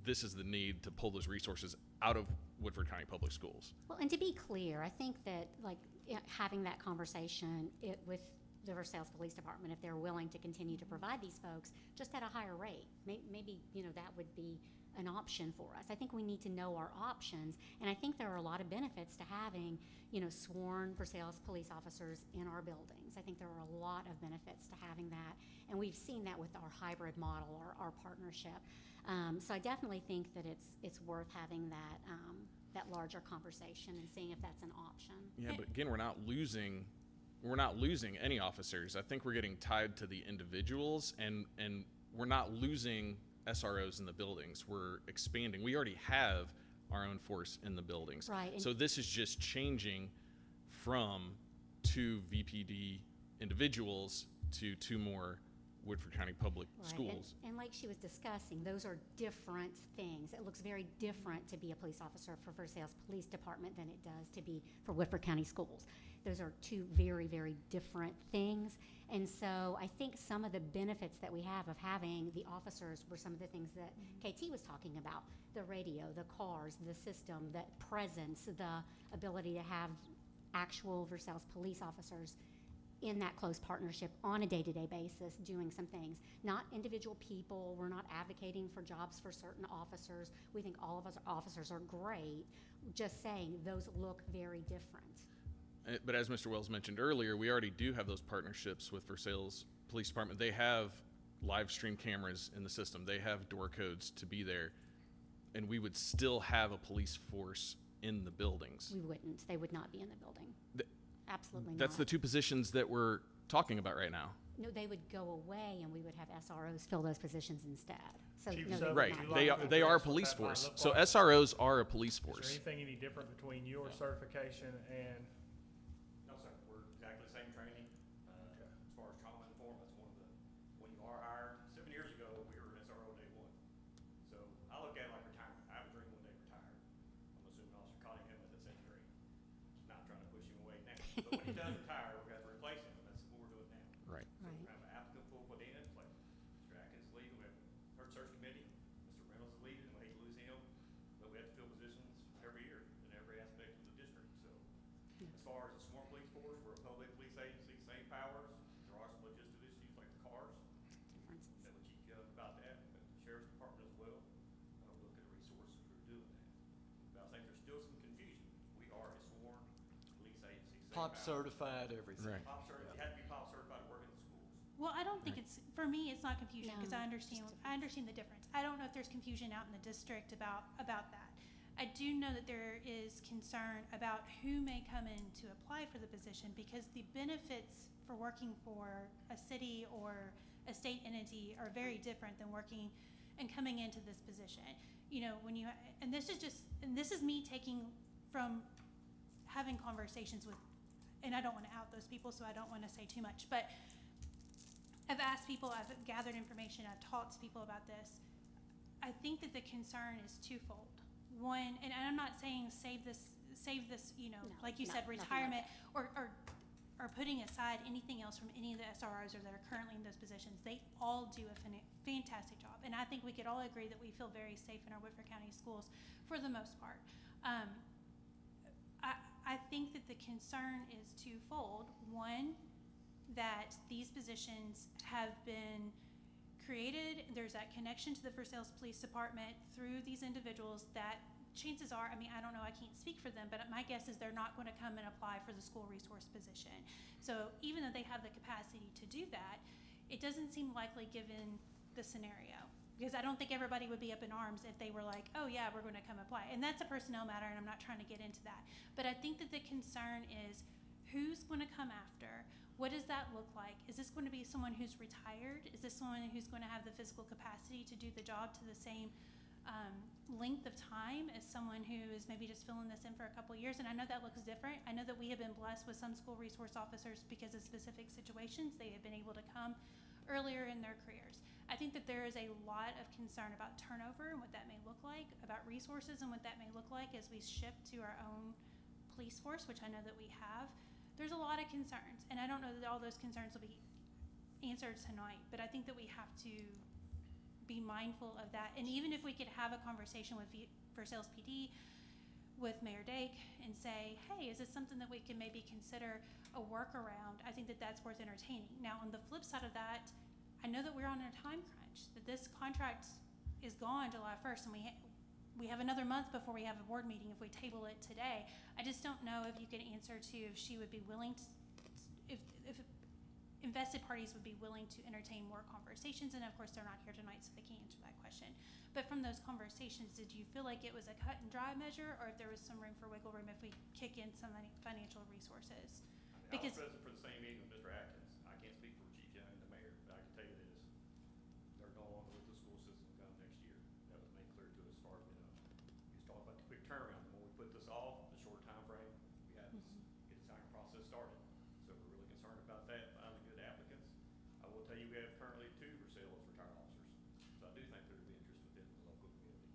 this is the need to pull those resources out of Woodford County Public Schools. Well, and to be clear, I think that having that conversation with the Versailles Police Department, if they're willing to continue to provide these folks just at a higher rate, maybe that would be an option for us. I think we need to know our options, and I think there are a lot of benefits to having sworn Versailles police officers in our buildings. I think there are a lot of benefits to having that, and we've seen that with our hybrid model, our partnership. So I definitely think that it's worth having that larger conversation and seeing if that's an option. Yeah, but again, we're not losing any officers. I think we're getting tied to the individuals, and we're not losing SROs in the buildings. We're expanding. We already have our own force in the buildings. Right. So this is just changing from 2 VPD individuals to 2 more Woodford County Public Right. Schools. And like she was discussing, those are different things. It looks very different to be a police officer for Versailles Police Department than it does to be for Woodford County Schools. Those are 2 very, very different things. And so I think some of the benefits that we have of having the officers were some of the things that KT was talking about. The radio, the cars, the system, that presence, the ability to have actual Versailles police officers in that close partnership on a day-to-day basis doing some things. Not individual people. We're not advocating for jobs for certain officers. We think all of us officers are great. Just saying those look very different. But as Mr. Wells mentioned earlier, we already do have those partnerships with Versailles Police Department. They have live stream cameras in the system. They have door codes to be there. And we would still have a police force in the buildings. We wouldn't. They would not be in the building. Absolutely not. That's the 2 positions that we're talking about right now. No, they would go away and we would have SROs fill those positions instead. So Chief no, Sub, they would Right. not. They are a police force. So SROs are a police Is there force. anything any different between your certification and? No, sir, we're exactly the same training. As far as trauma informed, that's one of the, when you are hired, 7 years ago, we were an SRO day 1. So I look at it like retirement. I have a dream one day retire. I'm assuming Officer Cottingham has that same dream. Not trying to push him away now. But when he does retire, we're going to replace him, and that's what we're doing now. Right. So we have an applicant pool put in, it's like Mr. Atkins is leaving, we have our search committee, Mr. Reynolds is leaving, we hate to lose him, but we have to fill positions every year in every aspect of the district. So as far as the sworn police force, we're a public police agency, same powers, think there's still some confusion. We are a sworn police agency. same Pop power. certified, everything. Right. Pop certified, you have to be pop certified to work in the schools. Well, I don't think Right. it's, for me, it's not confusion, because No, I just understand the difference. I don't know if there's confusion out in the district about that. I do know that there is concern about who may come in to apply for the position, because the benefits for working for a city or a state entity are very different than working and coming into this position. You know, when you, and this is me taking from having conversations with, and I don't want to out those people, so I don't want to say too much, but I've asked people, I've gathered information, I've talked to people about this. I think that the concern is twofold. One, and I'm not saying save this, you know, No, like you said, nothing like retirement, or putting aside anything else from any of the SROs or that are currently in those positions. They all do a fantastic job. And I think we could all agree that we feel very safe in our Whitford County schools for the most part. I think that the concern is twofold. One, that these positions have been created, there's that connection to the Versailles Police Department through these individuals that chances are, I mean, I don't know, I can't speak for them, but my guess is they're not going to come and apply for the school resource position. So even though they have the capacity to do that, it doesn't seem likely given the scenario. Because I don't think everybody would be up in arms if they were like, oh yeah, we're going to come apply. And that's a personnel matter, and I'm not trying to get into that. But I think that the concern is who's going to come after? What does that look like? Is this going to be someone who's retired? Is this someone who's going to have the physical capacity to do the job to the same length of time as someone who is maybe just filling this in for a couple of years? And I know that looks different. I know that we have been blessed with some school resource officers because of specific situations. They have been able to come earlier in their careers. I think that there is a lot of concern about turnover and what that may look like, about resources and what that may look like as we shift to our own police force, which I know that we have. There's a lot of concerns, and I don't know that all those concerns will be answered tonight, but I think that we have to be mindful of that. And even if we could have a conversation with Versailles PD, with Mayor Dake, and say, hey, is this something that we can maybe consider a workaround? I think that that's worth entertaining. Now, on the flip side of that, I know that we're on a time crunch, that this contract is gone July 1st, and we have another month before we have a board meeting if we table it today. I just don't know if you could answer to if she would be willing to, if invested parties would be willing to entertain more conversations. And of course, they're not here tonight, so they can't answer that question. But from those conversations, did you feel like it was a cut and dry measure, or if there was some room for wiggle room if we kick in some financial resources? I was Because present for the same meeting with Mr. Atkins. I can't speak for Chief Young and the mayor, but I can tell you this. They're no longer with the school system come next year. That was made clear to us as far as we know. He was talking about the quick turnaround. The more we put this off, the shorter time frame we have to get the hiring process started. So we're really concerned about that, finding good applicants. I will tell you, we have currently 2 Versailles retired officers. So I do think there would be interest within the local community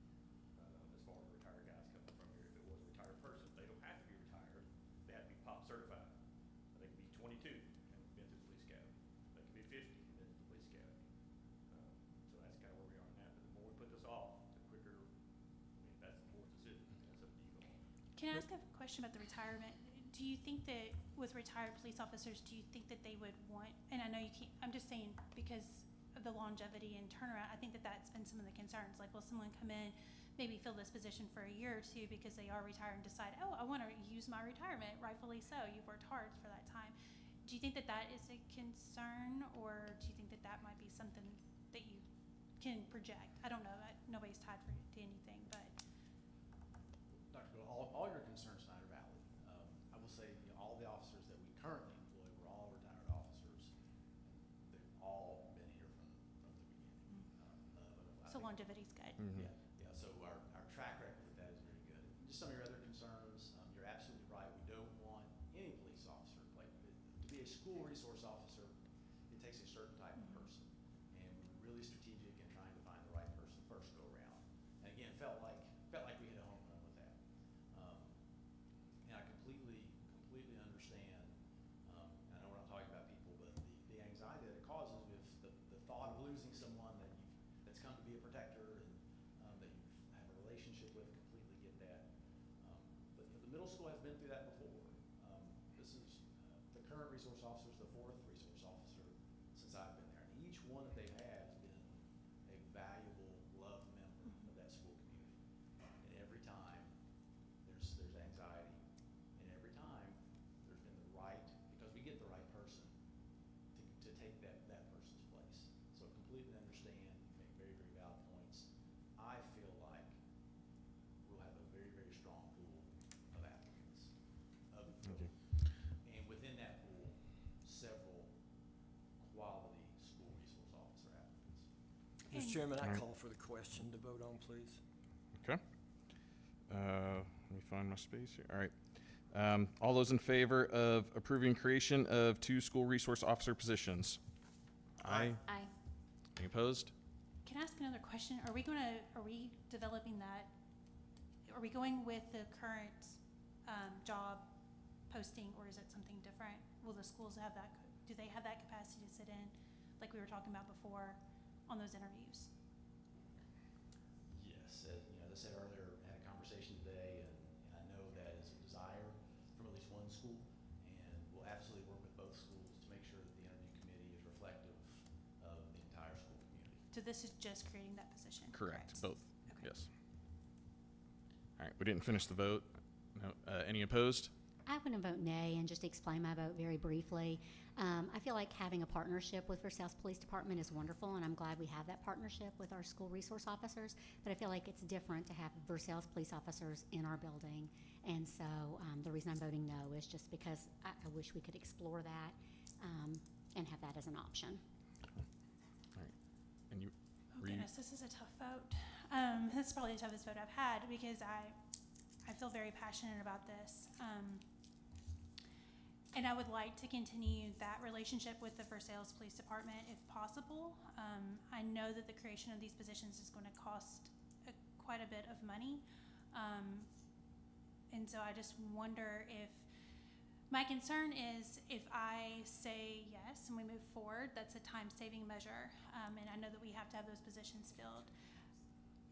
as far as retired guys coming from here. If it was a retired person, they don't have to be retired. They have to be pop certified. They can be 22 and been to the police academy. They can be 50 and been to the police academy. So that's kind of where we are now. But the more we put this off, the quicker, I mean, that's the board's decision. That's up to you all. can I ask a question about the retirement? Do you think that with retired police officers, do you think that they would want, and I know you can't, I'm just saying because of the longevity and turnaround, I think that that's been some of the concerns. Like, will someone come in, maybe fill this position for a year or two because they are retired and decide, oh, I want to use my retirement, rightfully so. You've worked hard for that time. Do you think that that is a concern, or do you think that that might be something that you can project? I don't know. Nobody's tied to anything, but. Dr. Gould, all your concerns tonight are valid. I will say, you know, all the officers that we currently employ were all retired officers. And they've all been here from the beginning. I So think- longevity's good. Yeah, yeah, so our track record with that is very good. Just some of your other concerns, you're absolutely right, we don't want any police officer, like, to be a school resource officer, it takes a certain type of person. And we're really strategic in trying to find the right person first go around. And again, felt like we hit a home run with that. And I completely understand, and I know we're not talking about people, but the anxiety that it causes with the thought of losing someone that's come to be a protector and that you have a relationship with, completely get that. But you know, the middle school has been through that before. This is the current resource officer is the 4th resource officer since I've been there. And each one that they've had has been a valuable, loved member of that school community. And every time Thank you. And within that pool, several quality school resource officer applicants. Mr. Chairman, I Alright. call for the question to vote on, please. Okay. Let me find my space here. All right. All those in favor of approving creation of 2 school resource officer positions? Aye. Aye. Any opposed? Can I ask another question? Are we developing that? Are we going with the current job posting, or is it something different? Will the schools have that, do they have that capacity to sit in, like we were talking about before, on those interviews? Yes, as I said earlier, had a conversation today, and I know that is a desire from at least one school, and we'll absolutely work with both schools to make sure that the interview committee is reflective of the entire school community. So this is just creating that position? Correct. Both. Okay. Yes. All right. We didn't finish the vote. No. Any opposed? I want to vote nay and just explain my vote very briefly. I feel like having a partnership with Versailles Police Department is wonderful, and I'm glad we have that partnership with our school resource officers, but I feel like it's different to have Versailles police officers in our building. And so the reason I'm voting no is just because I wish we could explore that and have that as an option. All right. And you? Oh were you- goodness, this is a tough vote. This is probably the toughest vote I've had because I feel very passionate about this. And I would like to continue that relationship with the Versailles Police Department if possible. I know that the creation of these positions is going to cost quite a bit of money. And so I just wonder if, my concern is if I say yes and we move forward, that's a time-saving measure. And I know that we have to have those positions filled.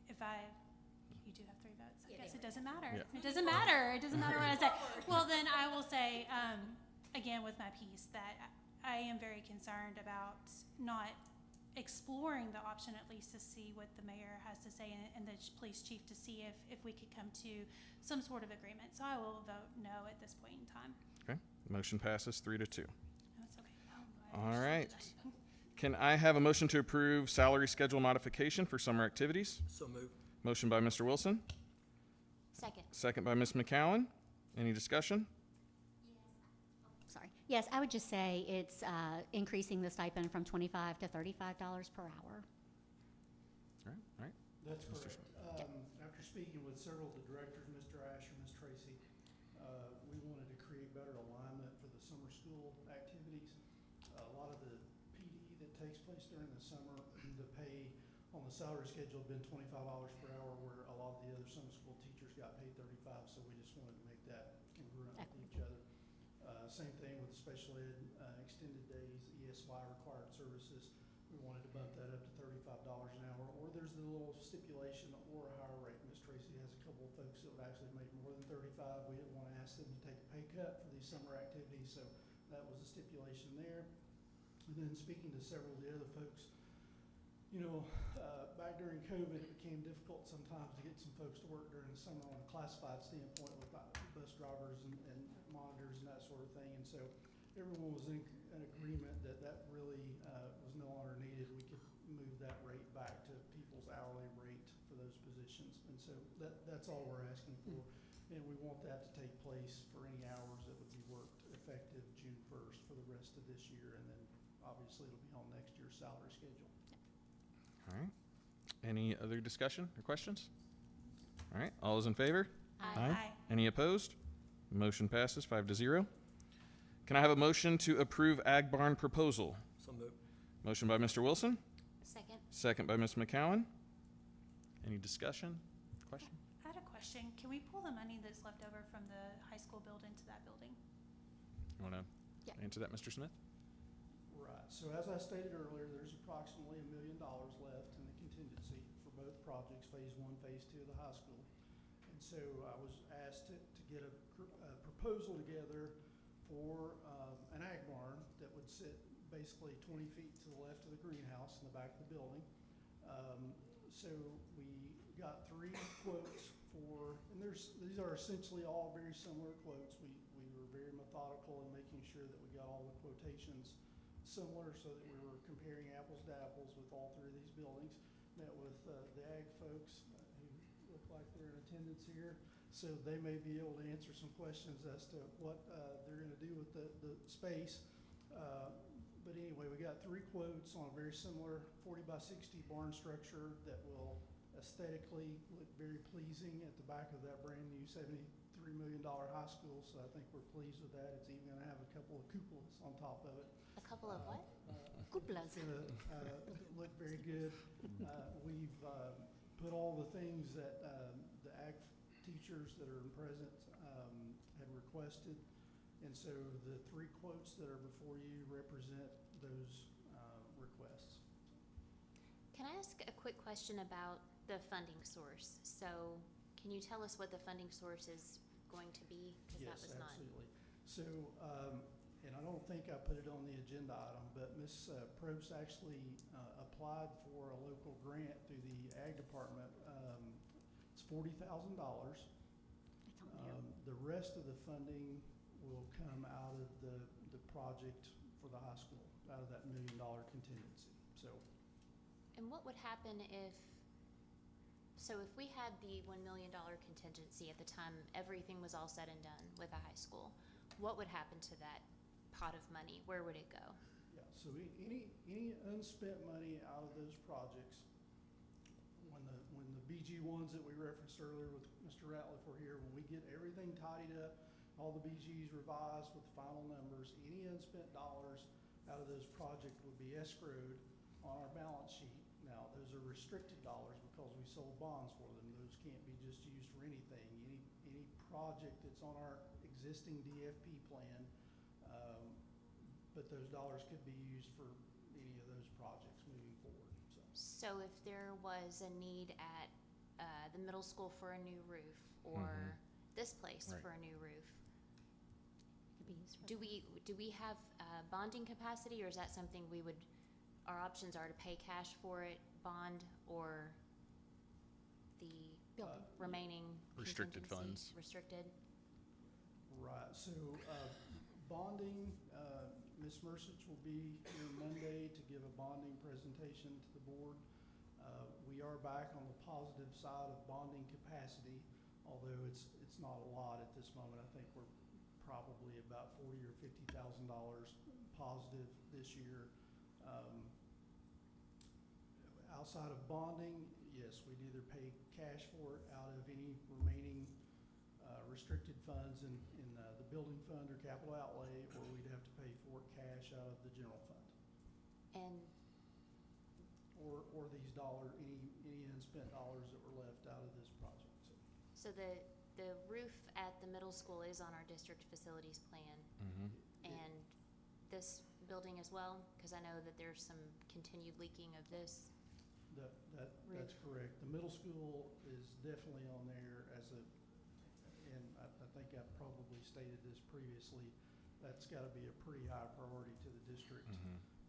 You do have 3 votes. I guess it doesn't matter. Yeah. It doesn't matter. It doesn't matter what I say. Well, then I will say, again, with my piece, that I am very concerned about not exploring the option, at least to see what the mayor has to say and the police chief, to see if we could come to some sort of agreement. So I will vote no at this point in time. Okay. Motion passes 3-2. No, it's okay. Oh, All right. Can I have a motion to approve salary schedule modification for summer activities? So moved. Motion by Mr. Wilson, Second. second by Ms. McCowan. Any discussion? Sorry. Yes, I would just say it's increasing the stipend from $25 to $35 per hour. All right. That's Mr. correct. After speaking with several of the directors, Mr. Asher, Ms. Tracy, we wanted to create better alignment for the summer school activities. A lot of the PD that takes place during the summer, the pay on the salary schedule had been $25 per hour, where a lot of the other summer school teachers got paid $35, so we just wanted to make that congruent with each other. Same thing with special ed, extended days, ESY required services. We wanted to bump that up to $35 an hour, or there's the little stipulation or a higher rate. Ms. Tracy has a couple of folks that would actually make more than 35. We didn't want to ask them to take a pay cut for these summer activities, so that was a stipulation there. And then speaking to several of the other folks, back during COVID, it became difficult sometimes to get some folks to work during the summer on a classified standpoint with bus drivers and monitors and that sort of thing. And so everyone was in agreement that that really was no longer needed. We could move that rate back to people's hourly rate for those positions. And so that's all we're asking for. And we want that to take place for any hours that would be worked effective June 1st for the rest of this year. And then obviously it'll be on next year's salary schedule. All right. Any other discussion or questions? All right. All those in favor? Aye. Any opposed? Motion passes 5-0. Can I have a motion to approve Ag Barn proposal? So moved. Motion by Mr. Wilson, Second. second by Ms. McCowan. Any discussion? Question? I had a question. Can we pull the money that's left over from the high school build into that building? You want to Yeah. answer that, Mr. Smith? Right, so as I stated earlier, there's approximately $1 million left in the contingency for both projects, phase 1, phase 2 of the high school. And so I was asked to get a proposal together for an ag barn that would sit basically 20 feet to the left of the greenhouse in the back of the building. So we got 3 quotes for, and these are essentially all very similar quotes. We were very methodical in making sure that we got all the quotations similar so that we were comparing apples to apples with all 3 of these buildings. Met with the ag folks who look like they're in attendance here. So they may be able to answer some questions as to what they're going to do with the space. But anyway, we got 3 quotes on a very similar 40 by 60 barn structure that will aesthetically look very pleasing at the back of that brand new $73 million high school. So I think we're pleased with that. It's even going to have a couple of cupolas on top of it. A couple of what? Cupolas. It's gonna look very good. We've put all the things that the ag teachers that are present had requested. And so the 3 quotes that are before you represent those requests. Can I ask a quick question about the funding source? So can you tell us what the funding source is going to be? Because that was not. Absolutely. So, and I don't think I put it on the agenda item, but Ms. Probst actually applied for a local grant through the Ag Department. It's $40,000. It's on there. The rest of the funding will come out of the project for the high school, out of that $1 million contingency. So, And what would happen if we had the $1 million contingency at the time everything was all said and done with the high school, what would happen to that pot of money? Where would it go? yeah, so any unspent money out of those projects, when the BG ones that we referenced earlier with Mr. Ratliff were here, when we get everything tidied up, all the BGs revised with the final numbers, any unspent dollars out of those projects would be escrowed on our balance sheet. Now, those are restricted dollars because we sold bonds for them. Those can't be just used for anything. Any project that's on our existing DFP plan, but those dollars could be used for any of those projects moving forward. So if there was a need at the middle school for a new roof, or this place Right. for a new roof, Could be used for do we have bonding capacity, or is that something our options are to pay cash for it, bond, or the building. remaining Restricted contingency? funds. Restricted? Right, so bonding, Ms. Mercich will be here Monday to give a bonding presentation to the board. We are back on the positive side of bonding capacity, although it's not a lot at this moment. I think we're probably about $40,000 or $50,000 positive this year. Outside of bonding, yes, we'd either pay cash for it out of any remaining restricted funds in the building fund or capital outlay, or we'd have to pay for it cash out of the general fund. And Or these any unspent dollars that were left out of this project. so the roof at the middle school is on our district facilities plan, and this building as well? Because I know that there's some continued leaking of this. That's correct. The middle school is definitely on there as and I think I probably stated this previously, that's gotta be a pretty high priority to the district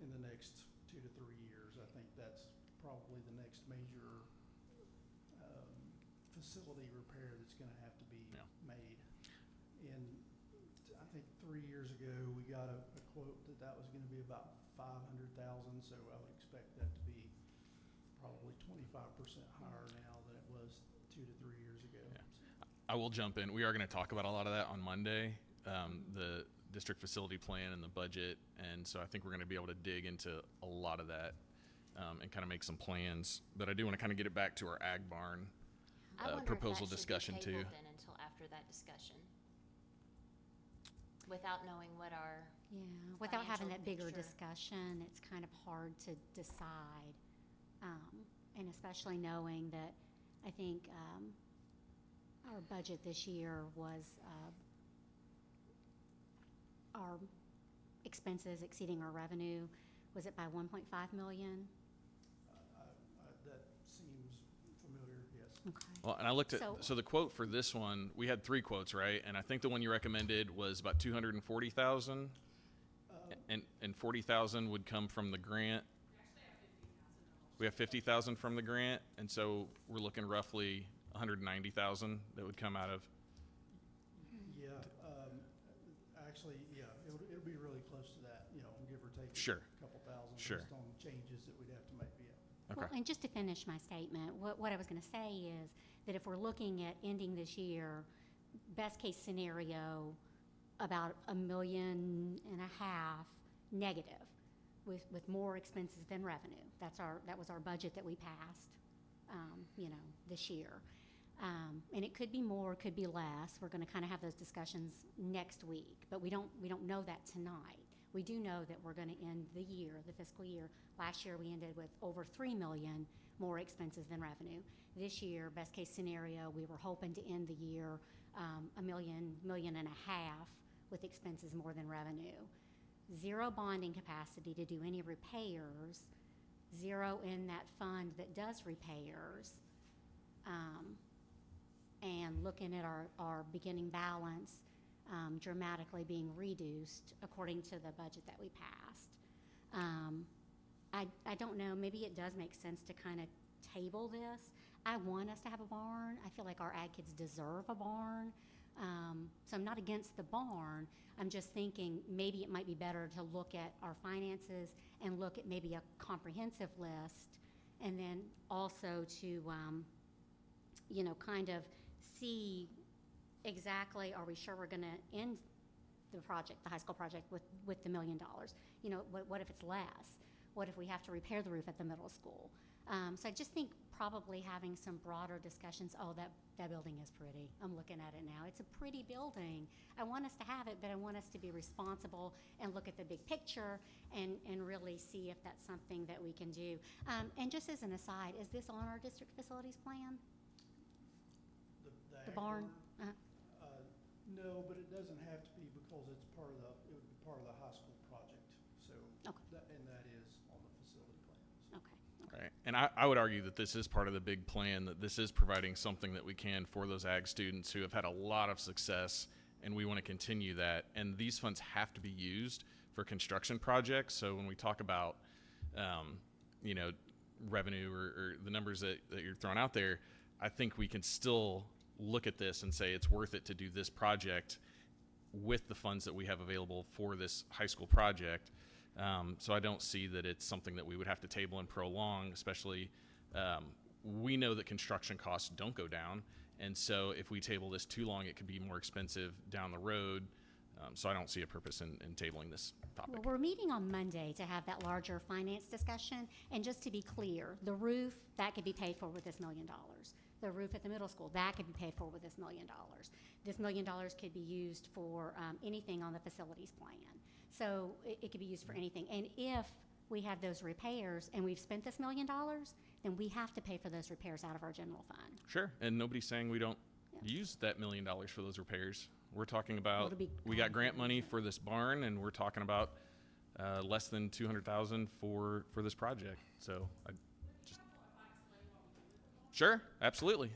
in the next 2 to 3 years. I think that's probably the next major facility repair that's gonna have to be made. And I think 3 years ago, we got a quote that was gonna be about $500,000, so I would expect that to be probably 25% higher now than it was 2 to 3 years ago. Yeah. I will jump in. We are going to talk about a lot of that on Monday, the district facility plan and the budget. And so I think we're going to be able to dig into a lot of that and kind of make some plans. But I do want to kind of get it back to our ag barn I wonder proposal if that discussion should be too. tabled then until after that discussion, without knowing what our Yeah, without having financial that bigger picture. discussion, it's kind of hard to decide. And especially knowing that I think our budget this year was our expenses exceeding our revenue. Was it by 1.5 million? That seems familiar, yes. Okay. Well, and I looked at, So- so the quote for this one, we had 3 quotes, right? And I think the one you recommended was about 240,000, and 40,000 would come from the grant. We have 50,000 from the grant, and so we're looking roughly 190,000 that would come out of. Yeah, actually, yeah, it'll be really close to that, give or take. Sure. A couple thousand. Sure. Based on changes that we'd have to make, yeah. Okay. Well, and just to finish my statement, what I was going to say is that if we're looking at ending this year, best case scenario, about $1.5 million negative, with more expenses than revenue. That was our budget that we passed, this year. And it could be more, could be less. We're going to kind of have those discussions next week, but we don't know that tonight. We do know that we're going to end the year, the fiscal year. Last year we ended with over $3 million more expenses than revenue. This year, best case scenario, we were hoping to end the year $1.5 million with expenses more than revenue. Zero bonding capacity to do any repairs, zero in that fund that does repairs, and looking at our beginning balance dramatically being reduced according to the budget that we passed. I don't know, maybe it does make sense to kind of table this. I want us to have a barn. I feel like our ag kids deserve a barn. So I'm not against the barn. I'm just thinking maybe it might be better to look at our finances and look at maybe a comprehensive list, and then also to, kind of see exactly, are we sure we're going to end the project, the high school project, with the $1 million? What if it's less? What if we have to repair the roof at the middle school? So I just think probably having some broader discussions. Oh, that building is pretty. I'm looking at it now. It's a pretty building. I want us to have it, but I want us to be responsible and look at the big picture and really see if that's something that we can do. And just as an aside, is this on our district facilities plan? The barn? No, but it doesn't have to be because it would be part of the high school project. So, Okay. that is on the facility plans. Okay. Right. And I would argue that this is part of the big plan, that this is providing something that we can for those ag students who have had a lot of success, and we want to continue that. And these funds have to be used for construction projects. So when we talk about, revenue or the numbers that you're throwing out there, I think we can still look at this and say it's worth it to do this project with the funds that we have available for this high school project. So I don't see that it's something that we would have to table and prolong, especially we know that construction costs don't go down. And so if we table this too long, it could be more expensive down the road. So I don't see a purpose in tabling this topic. Well, we're meeting on Monday to have that larger finance discussion. And just to be clear, the roof, that could be paid for with this $1 million. The roof at the middle school, that could be paid for with this $1 million. This $1 million could be used for anything on the facilities plan. So it could be used for anything. And if we have those repairs and we've spent this $1 million, then we have to pay for those repairs out of our general fund. Sure. And nobody's saying we don't use that $1 million for those repairs. We're talking about, we got grant money for this barn, and we're talking about less than $200,000 for this project. So I just, sure, absolutely.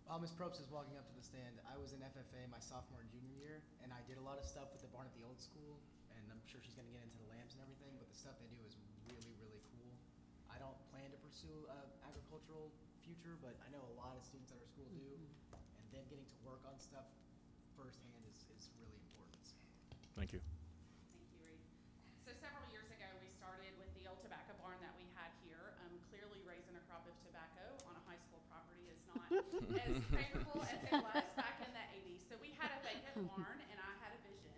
While Ms. Probst is walking up to the stand, I was in FFA my sophomore and junior year, and I did a lot of stuff with the barn at the old school, and I'm sure she's going to get into the lambs and everything, but the stuff they do is really, really cool. I don't plan to pursue an agricultural future, but I know a lot of students at our school do, and them getting to work on stuff firsthand is really important. Thank you. Thank you, Reed. So several years ago, we started with the old tobacco barn that we had here. Clearly, raising a crop of tobacco on a high school property is not as favorable as it was back in the 80s. So we had a vacant barn, and I had a vision.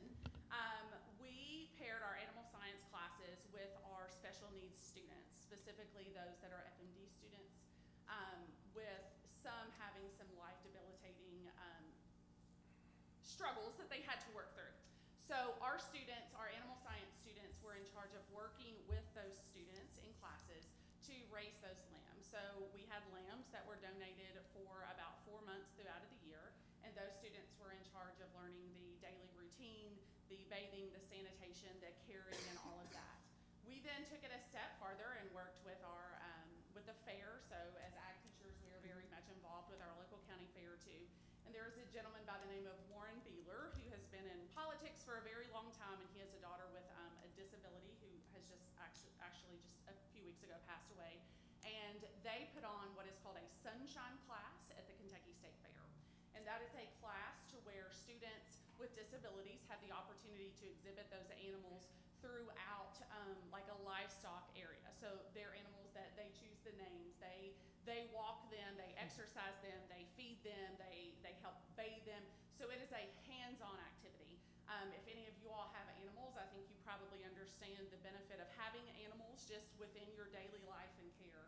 We paired our animal science classes with our special needs students, specifically those that are FMD students, with some having some life debilitating struggles that they had to work through. So our students, our animal science students, were in charge of working with those students in classes to raise those lambs. So we had lambs that were donated for about 4 months throughout of the year, and those students were in charge of learning the daily routine, the bathing, the sanitation, the caring, and all of that. We then took it a step farther and worked with our with the fair. So as ag teachers, we are very much involved with our local county fair too. And there is a gentleman by the name of Warren Beeler who has been in politics for a very long time, and he has a daughter with a disability who has just actually just a few weeks ago passed away. And they put on what is called a sunshine class at the Kentucky State Fair. And that is a class to where students with disabilities have the opportunity to exhibit those animals throughout like a livestock area. So they're animals that they choose the names, they walk them, they exercise them, they feed them, they help bathe them. So it is a hands-on activity. If any of you all have animals, I think you probably understand the benefit of having animals just within your daily life and care.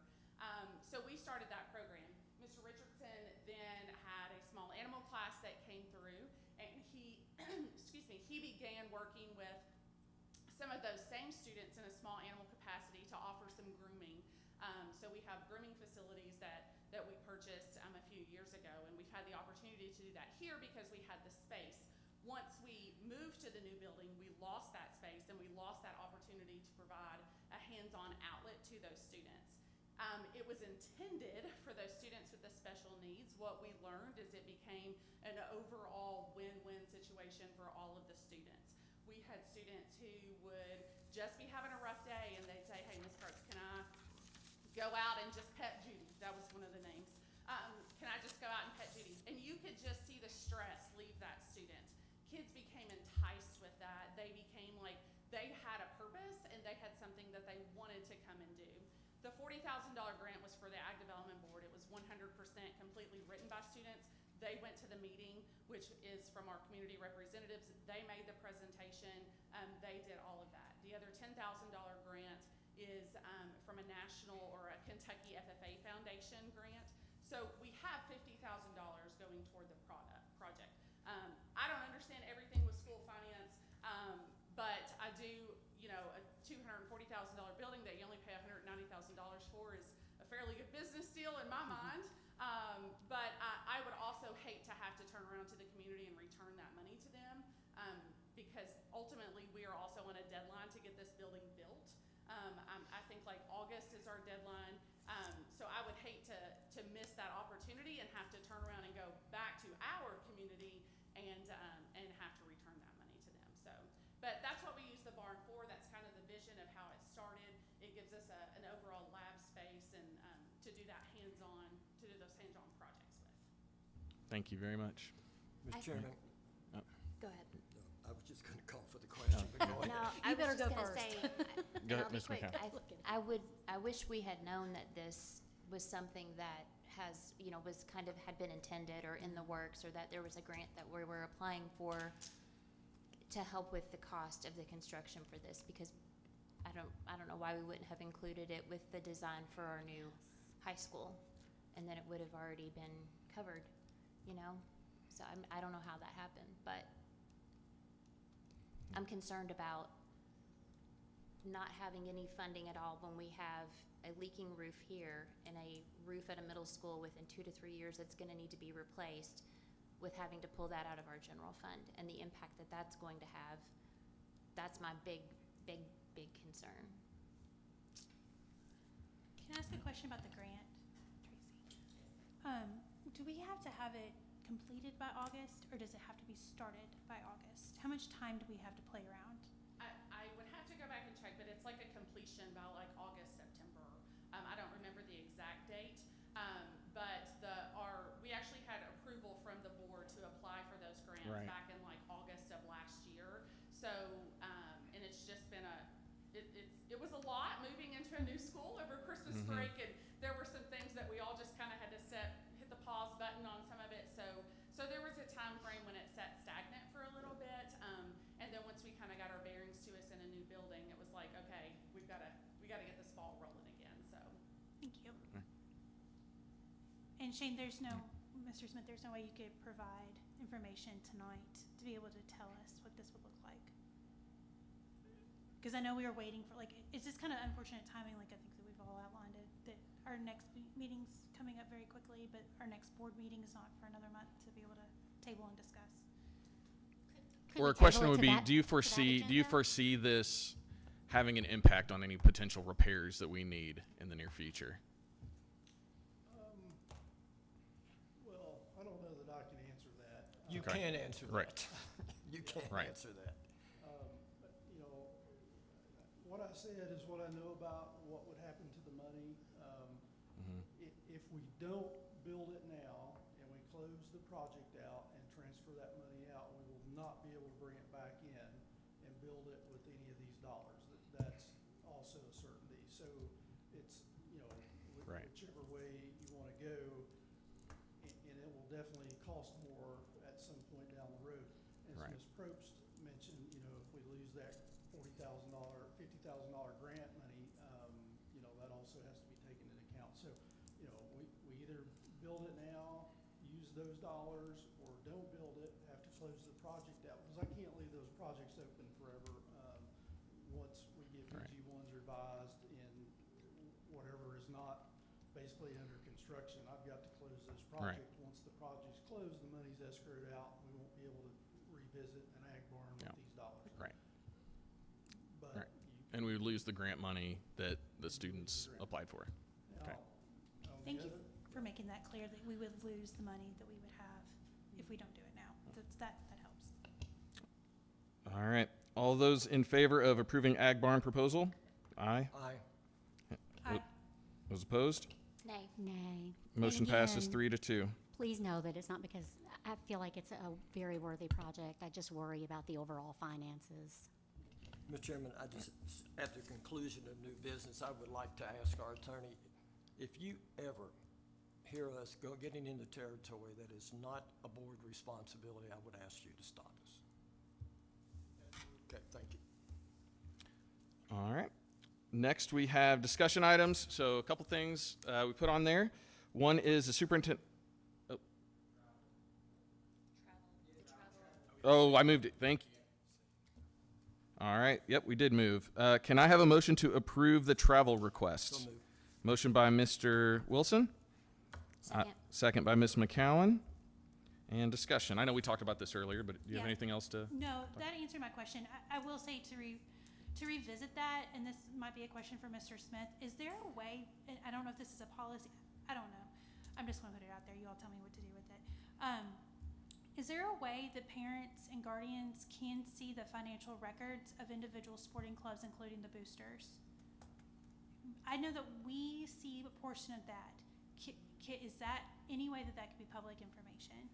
So we started that program. Mr. Richardson then had a small animal class that came through, and he, excuse me, he began working with some of those same students in a small animal capacity to offer some grooming. So we have grooming facilities that we purchased a few years ago, and we've had the opportunity to do that here because we had the space. Once we moved to the new building, we lost that space and we lost that opportunity to provide a hands-on outlet to those students. It was intended for those students with the special needs. What we learned is it became an overall win-win situation for all of the students. We had students who would just be having a rough day and they'd say, hey, Ms. Brooks, can I go out and just pet Judy? That was one of the names. Can I just go out and pet Judy? And you could just see the stress leave that student. Kids became enticed with that. They became like they had a purpose and they had something that they wanted to come and do. The $40,000 grant was for the Ag Development Board. It was 100% completely written by students. They went to the meeting, which is from our community representatives. They made the presentation. They did all of that. The other $10,000 grant is from a national or a Kentucky FFA Foundation grant. So we have $50,000 going toward the project. I don't understand everything with school finance, but I do, a $240,000 building that you only pay $190,000 for is a fairly good business deal in my mind. But I would also hate to have to turn around to the community and return that money to them, because ultimately we are also on a deadline to get this building built. I think like August is our deadline. So I would hate to miss that opportunity and have to turn around and go back to our community and have to return that money to them. So, but that's what we use the barn for. That's kind of the vision of how it started. It gives us an overall lab space and to do those hands-on projects with. Thank you very much. Mr. Chairman, Go ahead. I was just going to call for the question, but go ahead. No, You I better was just go gonna first. say, Go ahead, and I'll be Ms. quick. McCown. I wish we had known that this was something that has, had been intended or in the works, or that there was a grant that we were applying for to help with the cost of the construction for this, because I don't know why we wouldn't have included it with the design for our new high school, and then it would have already been covered, So I don't know how that happened, but I'm concerned about not having any funding at all when we have a leaking roof here and a roof at a middle school within 2 to 3 years that's going to need to be replaced, with having to pull that out of our general fund and the impact that that's going to have. That's my big concern. Can I ask a question about the grant, Tracy? Do we have to have it completed by August, or does it have to be started by August? How much time do we have to play around? I would have to go back and check, but it's like a completion by like August, September. I don't remember the exact date, but we actually had approval from the board to apply for those grants Right. back in like August of last year. So, and it's just been it was a lot moving into a new school over Christmas break, and there were some things that we all just kind of had to hit the pause button on some of it. So there was a time frame when it sat stagnant for a little bit, and then once we kind of got our bearings to us in a new building, it was like, okay, we got to get this ball rolling again. So Thank you. And Shane, Mr. Smith, there's no way you could provide information tonight to be able to tell us what this would look like? Because I know we were waiting for, it's just kind of unfortunate timing, I think that we've all outlined it, that our next meeting's coming up very quickly, but our next board meeting is not for another month to be able to table and discuss. Could Or we a question table it would to be, that- do you to that agenda? foresee this having an impact on any potential repairs that we need in the near future? Well, I don't know that I can answer that. You Okay. can't answer that. Right. You can't Right. answer that. But, what I said is what I know about what would happen to the money. If we don't build it now and we close the project out and transfer that money out, we will not be able to bring it back in and build it with any of these dollars. That's also a certainty. So it's, Right. whichever way you want to go, cost more at some point down the road. As Right. Ms. Probst mentioned, you know, if we lose that $40,000, $50,000 grant money, you know, that also has to be taken into account. So, you know, we either build it now, use those dollars, or don't build it, have to close the project out, because I can't leave those projects open forever. Once we get Right. VG1s revised and whatever is not basically under construction, I've got to close those Right. projects. Once the project's closed, the money's escrowed out, we won't be able to revisit an ag barn Yeah. with these dollars. Right. But Right. you- And we would lose the grant money that the students applied for. Okay. now, on the Thank you other- for making that clear, that we would lose the money that we would have if we don't do it now. That helps. All right. All those in favor of approving Ag Barn proposal? Aye. Aye. Aye. Those opposed? Nay. Nay. Motion And passes again, 3-2. Please know that it's not because I feel like it's a very worthy project. I just worry about the overall finances. Mr. Chairman, at the conclusion of new business, I would like to ask our attorney, if you ever hear us getting into territory that is not a board responsibility, I would ask you to stop us. Okay, thank you. All right. Next, we have discussion items. So a couple things we put on there. One is the superintendent. Oh, I moved it. Thank you. All right. Yep, we did move. Can I have a motion to approve the travel request? So moved. Motion by Mr. Wilson. Second. Second by Ms. McCowan. And discussion. I know we talked about this earlier, but do you have Yeah. anything else to? No, that answered my question. I will say to revisit that, and this might be a question for Mr. Smith, is there a way, and I don't know if this is a policy, I don't know. I'm just gonna put it out there. You all tell me what to do with it. Is there a way that parents and guardians can see the financial records of individual sporting clubs, including the boosters? I know that we see a portion of that. Is that any way that could be public information?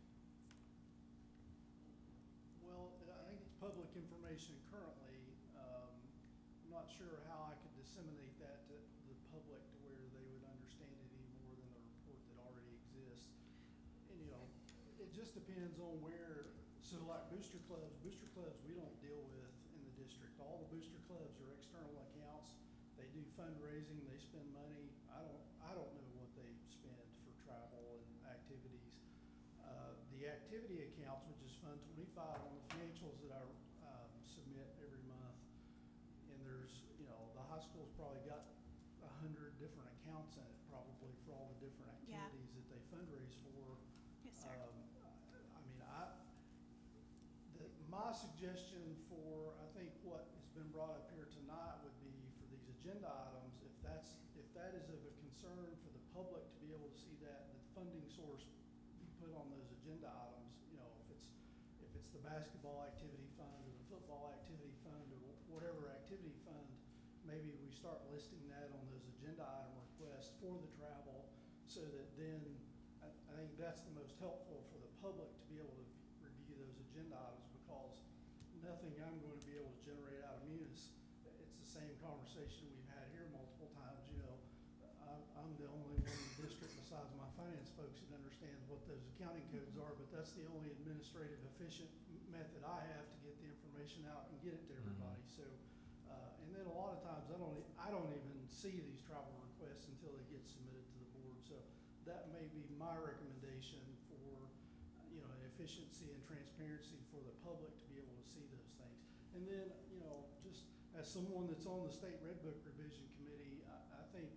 Well, I think it's public information currently. I'm not sure how I could disseminate that to the public to where they would understand it any more than the report that already exists. And, you know, it just depends on where, so like booster clubs we don't deal with in the district. All the booster clubs are external accounts. They do fundraising, they spend money. I don't know what they spend for travel and activities. The activity accounts, which is Fund 25 on the financials that I submit every month, and there's, you know, the high school's probably got 100 different accounts in it, probably for all the different Yeah. activities that they fundraise for. Yes, sir. I mean, my suggestion for, I think what has been brought up here tonight would be for these agenda items, if that is of a concern for the public to be able to see that, the funding source be put on those agenda items, you know, if it's the basketball activity fund or the football activity fund or whatever activity fund, maybe we start listing that on those agenda item requests for the travel, so that then, I think that's the most helpful for the public to be able to review those agenda items, because nothing I'm going to be able to generate out of Munis, it's the same conversation we've had here multiple times, you know. I'm the only one in the district besides my finance folks that understands what those accounting codes are, but that's the only administrative efficient method I have to get the information out and get it to everybody. So, and then a lot of times I don't even see these travel requests until they get submitted to the board. So that may be my recommendation for, you know, an efficiency and transparency for the public to be able to see those things. And then, you know, just as someone that's on the state Red Book revision committee, I think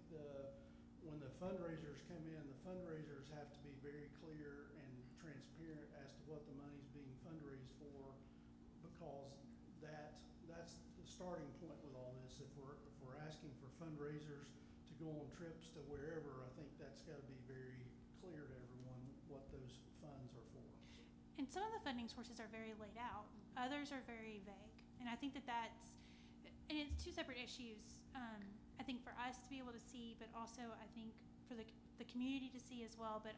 when the fundraisers come in, the fundraisers have to be very clear and transparent as to what the money's being fundraised for, because that's the starting point with all this. If we're asking for fundraisers to go on trips to wherever, I think that's got to be very clear to everyone what those funds are for. And some of the funding sources are very laid out. Others are very vague. And I think and it's two separate issues. I think for us to be able to see, but also I think for the community to see as well. But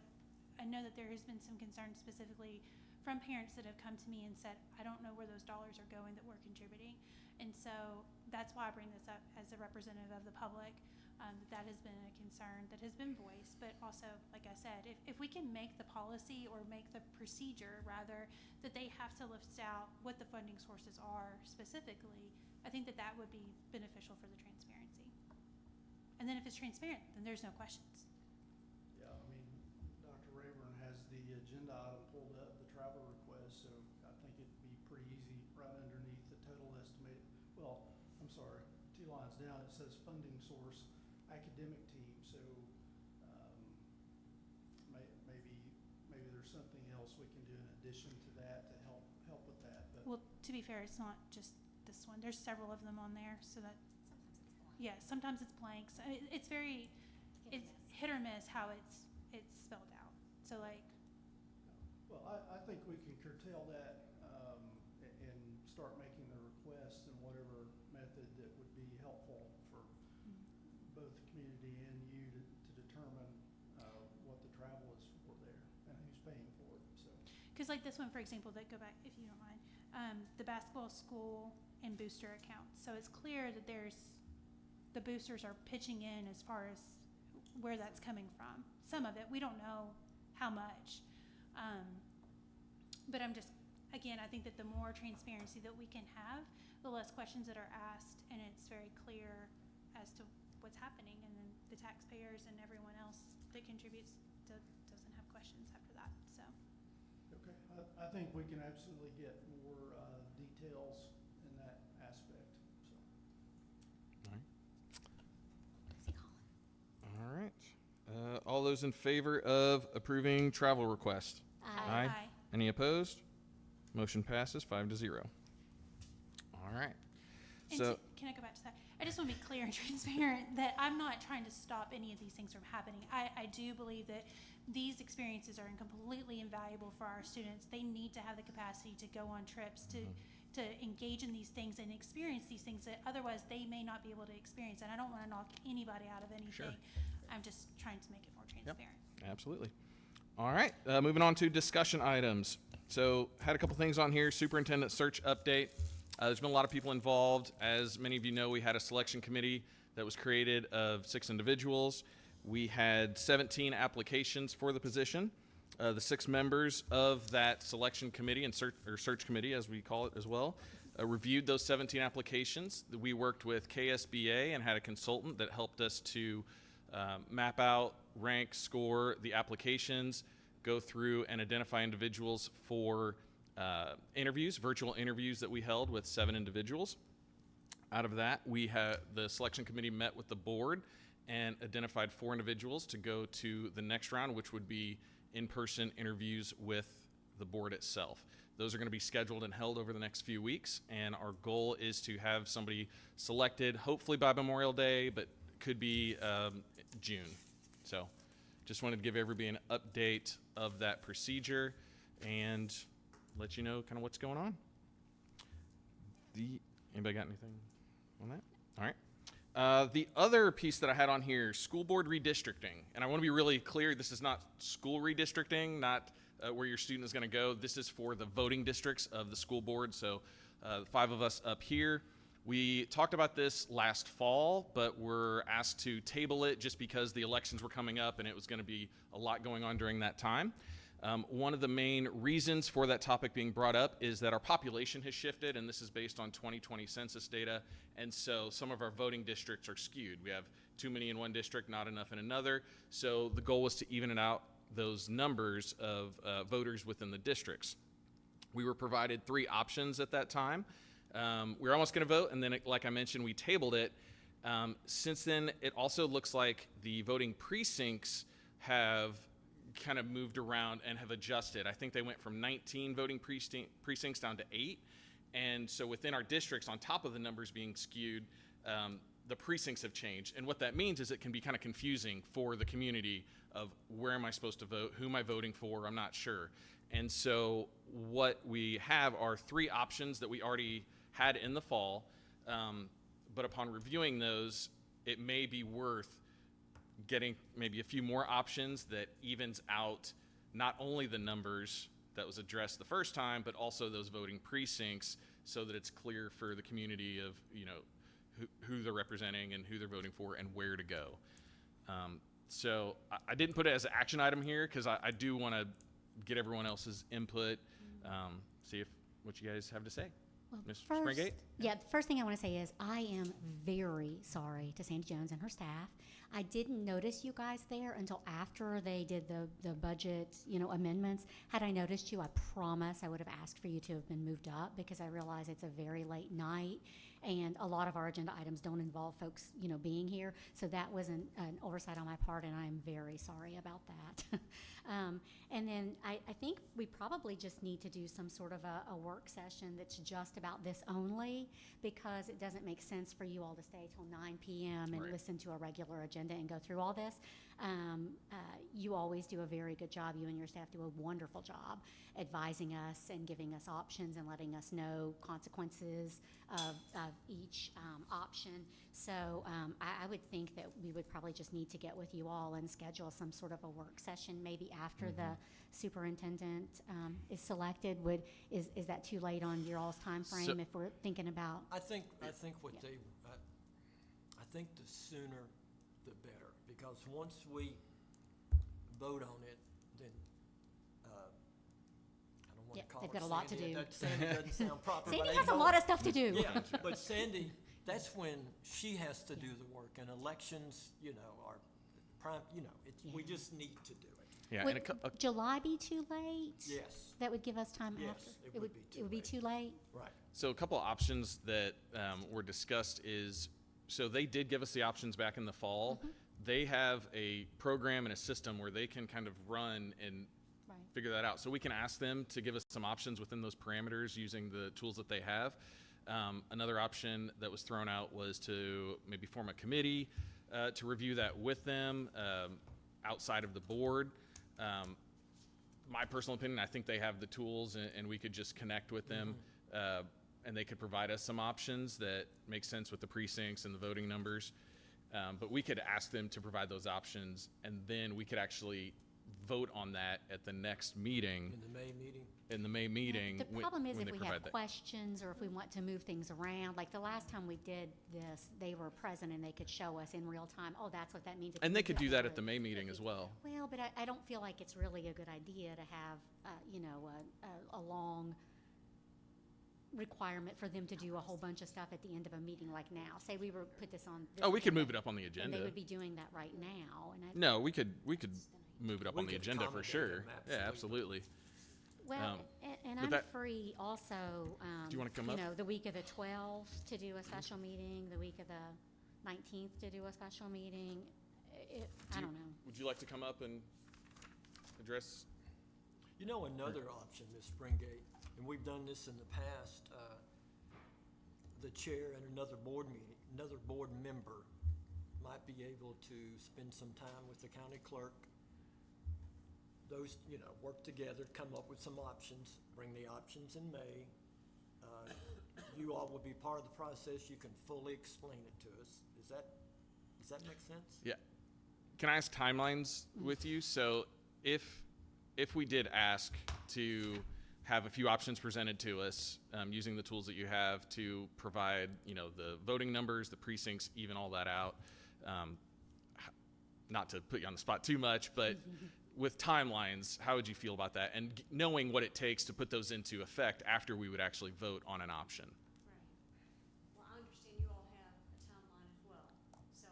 I know that there has been some concern specifically from parents that have come to me and said, I don't know where those dollars are going that we're contributing. And so that's why I bring this up as a representative of the public. that has been a concern that has been voiced, but also, like I said, if we can make the policy or make the procedure, rather, that they have to list out what the funding sources are specifically, I think that that would be beneficial for the transparency. And then if it's transparent, then there's no questions. Yeah, I mean, Dr. Rayburn has the agenda item pulled up, the travel request, so I think it'd be pretty easy right underneath the total estimate. Well, I'm sorry, 2 lines down, it says funding source, academic team, so, maybe there's something else we can do in addition to that to help with that, but. Well, to be fair, it's not just this one. There's several of them on there, so that, yeah, sometimes it's blank. So it's hit or miss how it's spelled out. So like, Well, I think we can curtail that, and start making the request in whatever method that would be helpful for both the community and you to determine, what the travel is for there and who's paying for it, so. because like this one, for example, that go back, if you don't mind, the basketball school and booster accounts. So it's clear that the boosters are pitching in as far as where that's coming from. Some of it, we don't know how much. But I'm just, again, I think that the more transparency that we can have, the less questions that are asked, and it's very clear as to what's happening, and then the taxpayers and everyone else that contributes doesn't have questions after that, so. Okay, I think we can absolutely get more, details in that aspect, so. All right. All those in favor of approving travel request? Aye. Aye. Any opposed? Motion passes 5-0. All right. And So, can I go back to that? I just want to be clear and transparent that I'm not trying to stop any of these things from happening. I do believe that these experiences are completely invaluable for our students. They need to have the capacity to go on trips, to engage in these things and experience these things that otherwise they may not be able to experience. And I don't want to knock anybody out of anything. Sure. I'm just trying to make it more transparent. absolutely. All right. Moving on to discussion items. So, had a couple things on here. Superintendent search update. There's been a lot of people involved. As many of you know, we had a selection committee that was created of 6 individuals. We had 17 applications for the position. The 6 members of that selection committee and search committee, as we call it as well, reviewed those 17 applications. We worked with KSBA and had a consultant that helped us to map out, rank, score the applications, go through and identify individuals for interviews, virtual interviews that we held with 7 individuals. Out of that, the selection committee met with the board and identified 4 individuals to go to the next round, which would be in-person interviews with the board itself. Those are going to be scheduled and held over the next few weeks, and our goal is to have somebody selected, hopefully by Memorial Day, but could be June. So just wanted to give everybody an update of that procedure and let you know kind of what's going on. Anybody got anything on that? All right. The other piece that I had on here, school board redistricting. And I want to be really clear, this is not school redistricting, not where your student is going to go. This is for the voting districts of the school board. So 5 of us up here. We talked about this last fall, but we're asked to table it just because the elections were coming up and it was going to be a lot going on during that time. One of the main reasons for that topic being brought up is that our population has shifted, and this is based on 2020 census data, and so some of our voting districts are skewed. We have too many in one district, not enough in another, so the goal was to even it out those numbers of voters within the districts. We were provided 3 options at that time. We were almost going to vote, and then, like I mentioned, we tabled it. Since then, it also looks like the voting precincts have kind of moved around and have adjusted. I think they went from 19 voting precincts down to 8. And so within our districts, on top of the numbers being skewed, the precincts have changed. And what that means is it can be kind of confusing for the community of where am I supposed to vote, who am I voting for, I'm not sure. And so what we have are 3 options that we already had in the fall. But upon reviewing those, it may be worth getting maybe a few more options that evens out not only the numbers that was addressed the first time, but also those voting precincts so that it's clear for the community of, who they're representing and who they're voting for and where to go. So I didn't put it as an action item here because I do want to get everyone else's input, see what you guys have to say. Well, Ms. first, Springate? yeah, the first thing I want to say is I am very sorry to Sandy Jones and her staff. I didn't notice you guys there until after they did the budget, amendments. Had I noticed you, I promise I would have asked for you to have been moved up because I realize it's a very late night and a lot of our agenda items don't involve folks, being here. So that was an oversight on my part, and I am very sorry about that. And then I think we probably just need to do some sort of a work session that's just about this only, because it doesn't make sense for you all to stay till 9 p.m. and Right. listen to a regular agenda and go through all this. You always do a very good job. You and your staff do a wonderful job advising us and giving us options and letting us know consequences of each option. So I would think that we would probably just need to get with you all and schedule some sort of a work session, maybe after the superintendent is selected. Is that too late on your all's time frame So- if we're thinking about? I think what Yeah. I think the sooner the better, because once we vote on it, then, I don't want Yeah, to call they've her got a lot to Sandy. do. That Sandy doesn't sound proper. Sandy but has a I know- lot of stuff to do. Yeah, but Sandy, that's when she has to do the work, and elections, are prime, we Yeah. just need to do it. Yeah, Would and July be too late? Yes. That would give us time Yes, after? it would be too It would be late. too late? Right. so a couple of options that were discussed is, so they did give us the options back in the fall. They have a program and a system where they can kind of run and Right. figure that out. So we can ask them to give us some options within those parameters using the tools that they have. Another option that was thrown out was to maybe form a committee to review that with them outside of the board. My personal opinion, I think they have the tools and we could just connect with them and they could provide us some options that make sense with the precincts and the voting numbers. But we could ask them to provide those options and then we could actually vote on that at the next meeting. In the May meeting? In the May meeting. The problem is when if they we have provide that. questions or if we want to move things around, like the last time we did this, they were present and they could show us in real time, oh, that's what that means. If And you they move could do that at the forward. May meeting as well. Well, but I don't feel like it's really a good idea to have, a long requirement for them to do a whole bunch of stuff at the end of a meeting like now. Say we were put this on. Oh, we could move it up on the And agenda. they would be doing that right now, and I. No, we could move it up We on the could agenda for accommodate sure. them, Yeah, absolutely. Well, and but I'm that- free also, Do you wanna come up? the week of the 12th to do a special meeting, the week of the 19th to do a special meeting. I don't know. Would you like to come up and address? Another option, Ms. Springate, and we've done this in the past, the chair and another board member might be able to spend some time with the county clerk. Those, work together, come up with some options, bring the options in May. You all will be part of the process. You can fully explain it to us. Does that make sense? Yeah. Can I ask timelines with you? So if we did ask to have a few options presented to us using the tools that you have to provide, the voting numbers, the precincts, even all that out, not to put you on the spot too much, but with timelines, how would you feel about that? And knowing what it takes to put those into effect after we would actually vote on an option. Right. Well, I understand you all have a timeline as well, so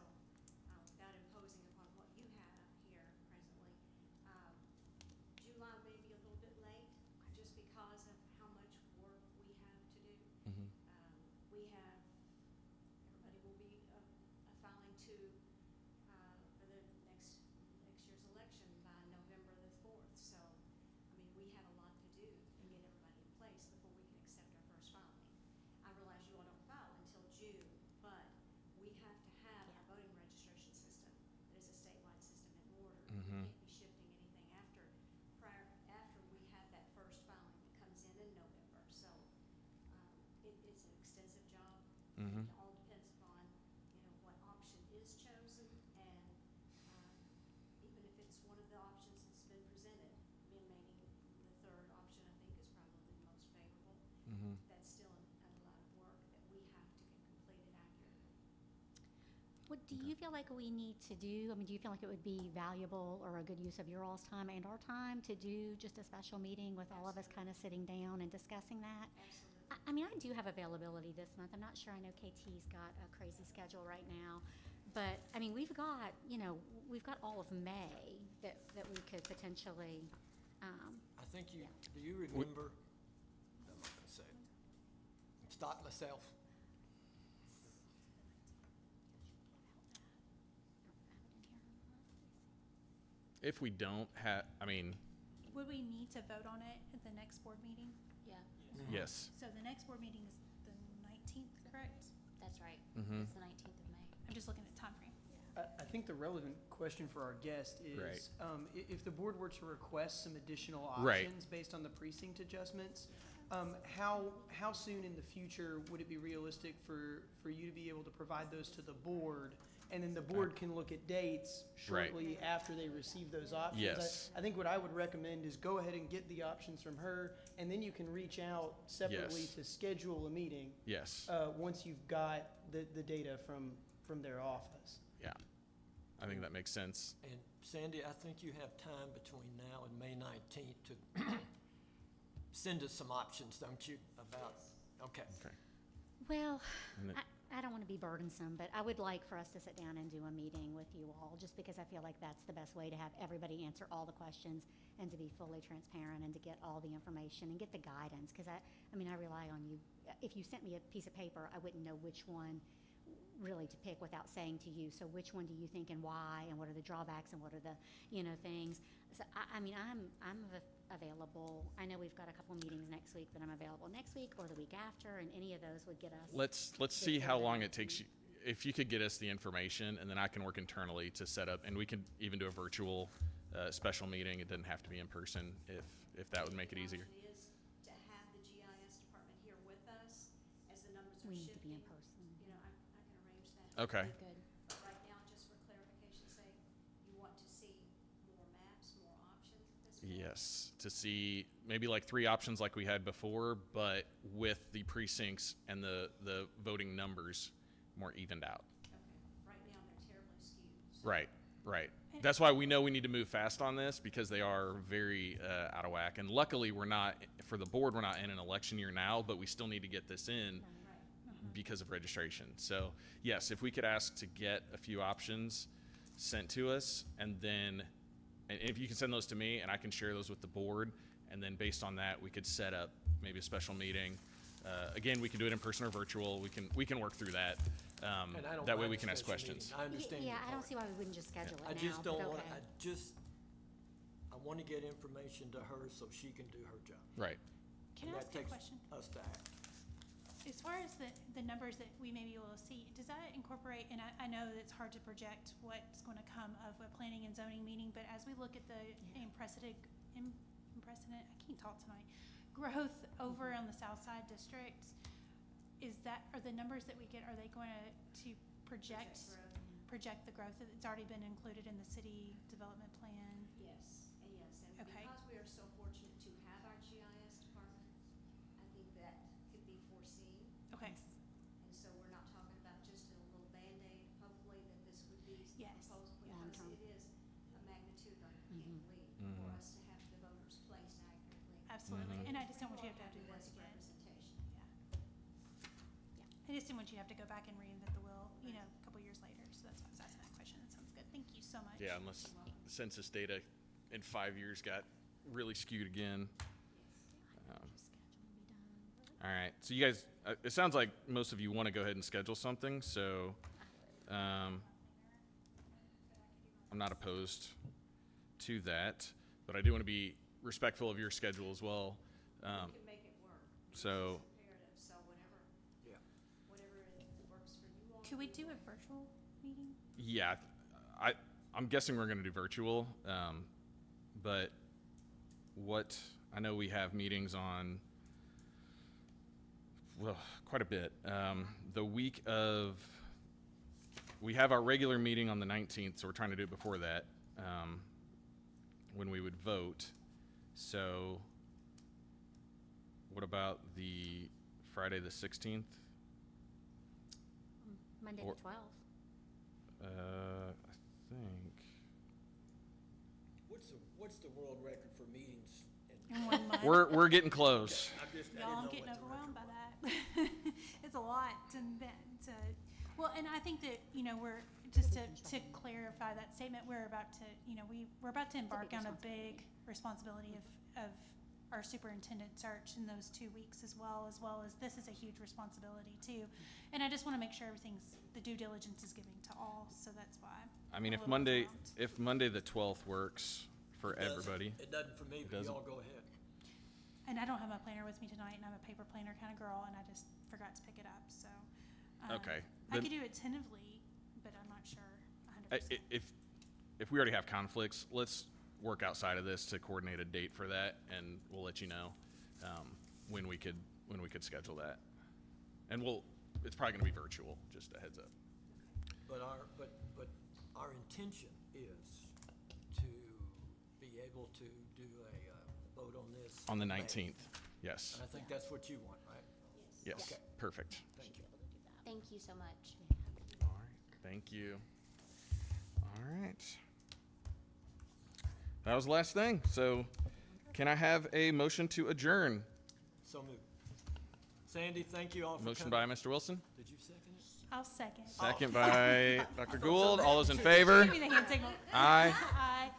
without imposing upon what you have here presently, July may be a little bit late just because of how much work we have to do. We have, everybody will be filing for the next year's election by November the 4th. So, we have a lot to do and get everybody in place before we can accept our first filing. I realize you all don't file until June, but we have to have a voting registration system that is a statewide system in order. We can't be shifting anything after we have that first filing that comes in November. So it's an extensive job. It all depends upon, what option is chosen, and even if it's one of the options that's been presented, meaning the third option I think is probably the most favorable. That's still a lot of work that we have to get completed accurately. do you feel like we need to do, I mean, do you feel like it would be valuable or a good use of your all's time and our time to do just a special meeting with all of us kind of sitting down and discussing that? Absolutely. I mean, I do have availability this month. I'm not sure. I know KT's got a crazy schedule right now. But, I mean, we've got, we've got all of May that we could potentially, I think do you remember, I'm not gonna say it, stop myself. If we don't have, I mean, Would we need to vote on it at the next board meeting? Yeah, yes. So the next board meeting is the 19th, correct? that's right. Mhm. It's the 19th of May. I'm just looking at time frame. I think the relevant question for our guest Right. is, if the board were to request some additional Right. options based on the precinct adjustments, how soon in the future would it be realistic for you to be able to provide those to the board? And then the board can look at dates Right. shortly after they receive those options? Yes. I think what I would recommend is go ahead and get the options from her, and then you can reach out separately Yes. to schedule a meeting, Yes. once you've got the data from their office. Yeah. I think that makes sense. And Sandy, I think you have time between now and May 19th to send us some options, don't you, about, okay. Okay. well, And it- I don't want to be burdensome, but I would like for us to sit down and do a meeting with you all, just because I feel like that's the best way to have everybody answer all the questions and to be fully transparent and to get all the information and get the guidance, because I mean, I rely on you. If you sent me a piece of paper, I wouldn't know which one really to pick without saying to you, so which one do you think and why, and what are the drawbacks and what are the, things. So I mean, I'm available. I know we've got a couple meetings next week, but I'm available next week or the week after, and any of those would get us. Let's see how long it takes you. If you could get us the information, and then I can work internally to set up, and we can even do a virtual special meeting. It doesn't have to be in person if that would make it easier. The option is to have the GIS department here with us as the numbers are We need to be in shifting. person. I can arrange that. Okay. Good. But right now, just for clarification's sake, you want to see more maps, more options at this point? Yes, to see maybe like 3 options like we had before, but with the precincts and the voting numbers more evened out. Okay, right now, they're terribly skewed. Right, right. That's why we know we need to move fast on this, because they are very out of whack. And luckily, we're not, for the board, we're not in an election year now, but we still need to get this in because of registration. So yes, if we could ask to get a few options sent to us, and then, and if you can send those to me and I can share those with the board, and then based on that, we could set up maybe a special meeting. Again, we can do it in person or virtual. We can work through that. And I don't That way mind we a can ask special questions. meeting. I understand Yeah, your I don't part. see why we wouldn't just schedule it now. I just don't but want, okay. I want to get information to her so she can do her job. Right. Can And I that ask you a takes question? us to act. As far as the numbers that we may be able to see, does that incorporate, and I know that it's hard to project what's going to come of a planning and zoning meeting, but as we look at the unprecedented, I can't talk tonight, growth over on the south side districts, are the numbers that we get, are they going to project the growth that's already been included in the city development plan? Yes, and Okay. because we are so fortunate to have our GIS department, I think that could be foreseen. Okay. And so we're not talking about just a little Band-Aid, hopefully, that this would be Yes. proposed, Long because term. it is a magnitude, I can't Mhm. believe, Mhm. for us to have the voters placed accurately. Absolutely. Mhm. And I just don't want you to have to do that Less again. representation. I just didn't want you to have to go back and reinvent the wheel, a couple years later. So that's why I was asking that question. That sounds good. Thank you so much. Yeah, unless census data in 5 years got really skewed again. All right, so you guys, it sounds like most of you want to go ahead and schedule something, so I'm not opposed to that, but I do want to be respectful of your schedule as well. We can make it work. So, It's imperative, so whatever it works for you all. Could we do a virtual meeting? yeah, I'm guessing we're going to do virtual, but I know we have meetings on, well, quite a bit. The week of, we have our regular meeting on the 19th, so we're trying to do it before that, when we would vote. So what about the Friday the 16th? Monday Or- the 12th. I think. What's the world record for meetings? In 1 month. We're getting close. I didn't Y'all, I'm know getting what the overwhelmed by record that. It's a lot to, well, and I think that, you know, we're, just to clarify that statement, we're about to, you know, we're about to embark on a big responsibility of our superintendent search in those 2 weeks as well as this is a huge responsibility too. And I just want to make sure the due diligence is giving to all, so that's why. I mean, I'm a if little Monday, overwhelmed. if Monday the 12th works for everybody. It doesn't for me, It but doesn't. y'all go ahead. And I don't have my planner with me tonight, and I'm a paper planner kind of girl, and I just forgot to pick it up, so. Okay, I then- could do it tentatively, but I'm not sure 100%. If we already have conflicts, let's work outside of this to coordinate a date for that, and we'll let you know when we could schedule that. And it's probably going to be virtual. Just a heads up. But our intention is to be able to do a vote on this. On the in May. 19th, yes. And I think that's what you want, right? Yes, Okay. perfect. Thank you. Thank you so much. All right, thank you. All right. That was the last thing. So can I have a motion to adjourn? So moved. Sandy, thank you all for Motion coming. by Mr. Wilson, Did you second it? I'll second. second by Dr. Gould. All those in favor? Give me the hand signal. Aye. Aye.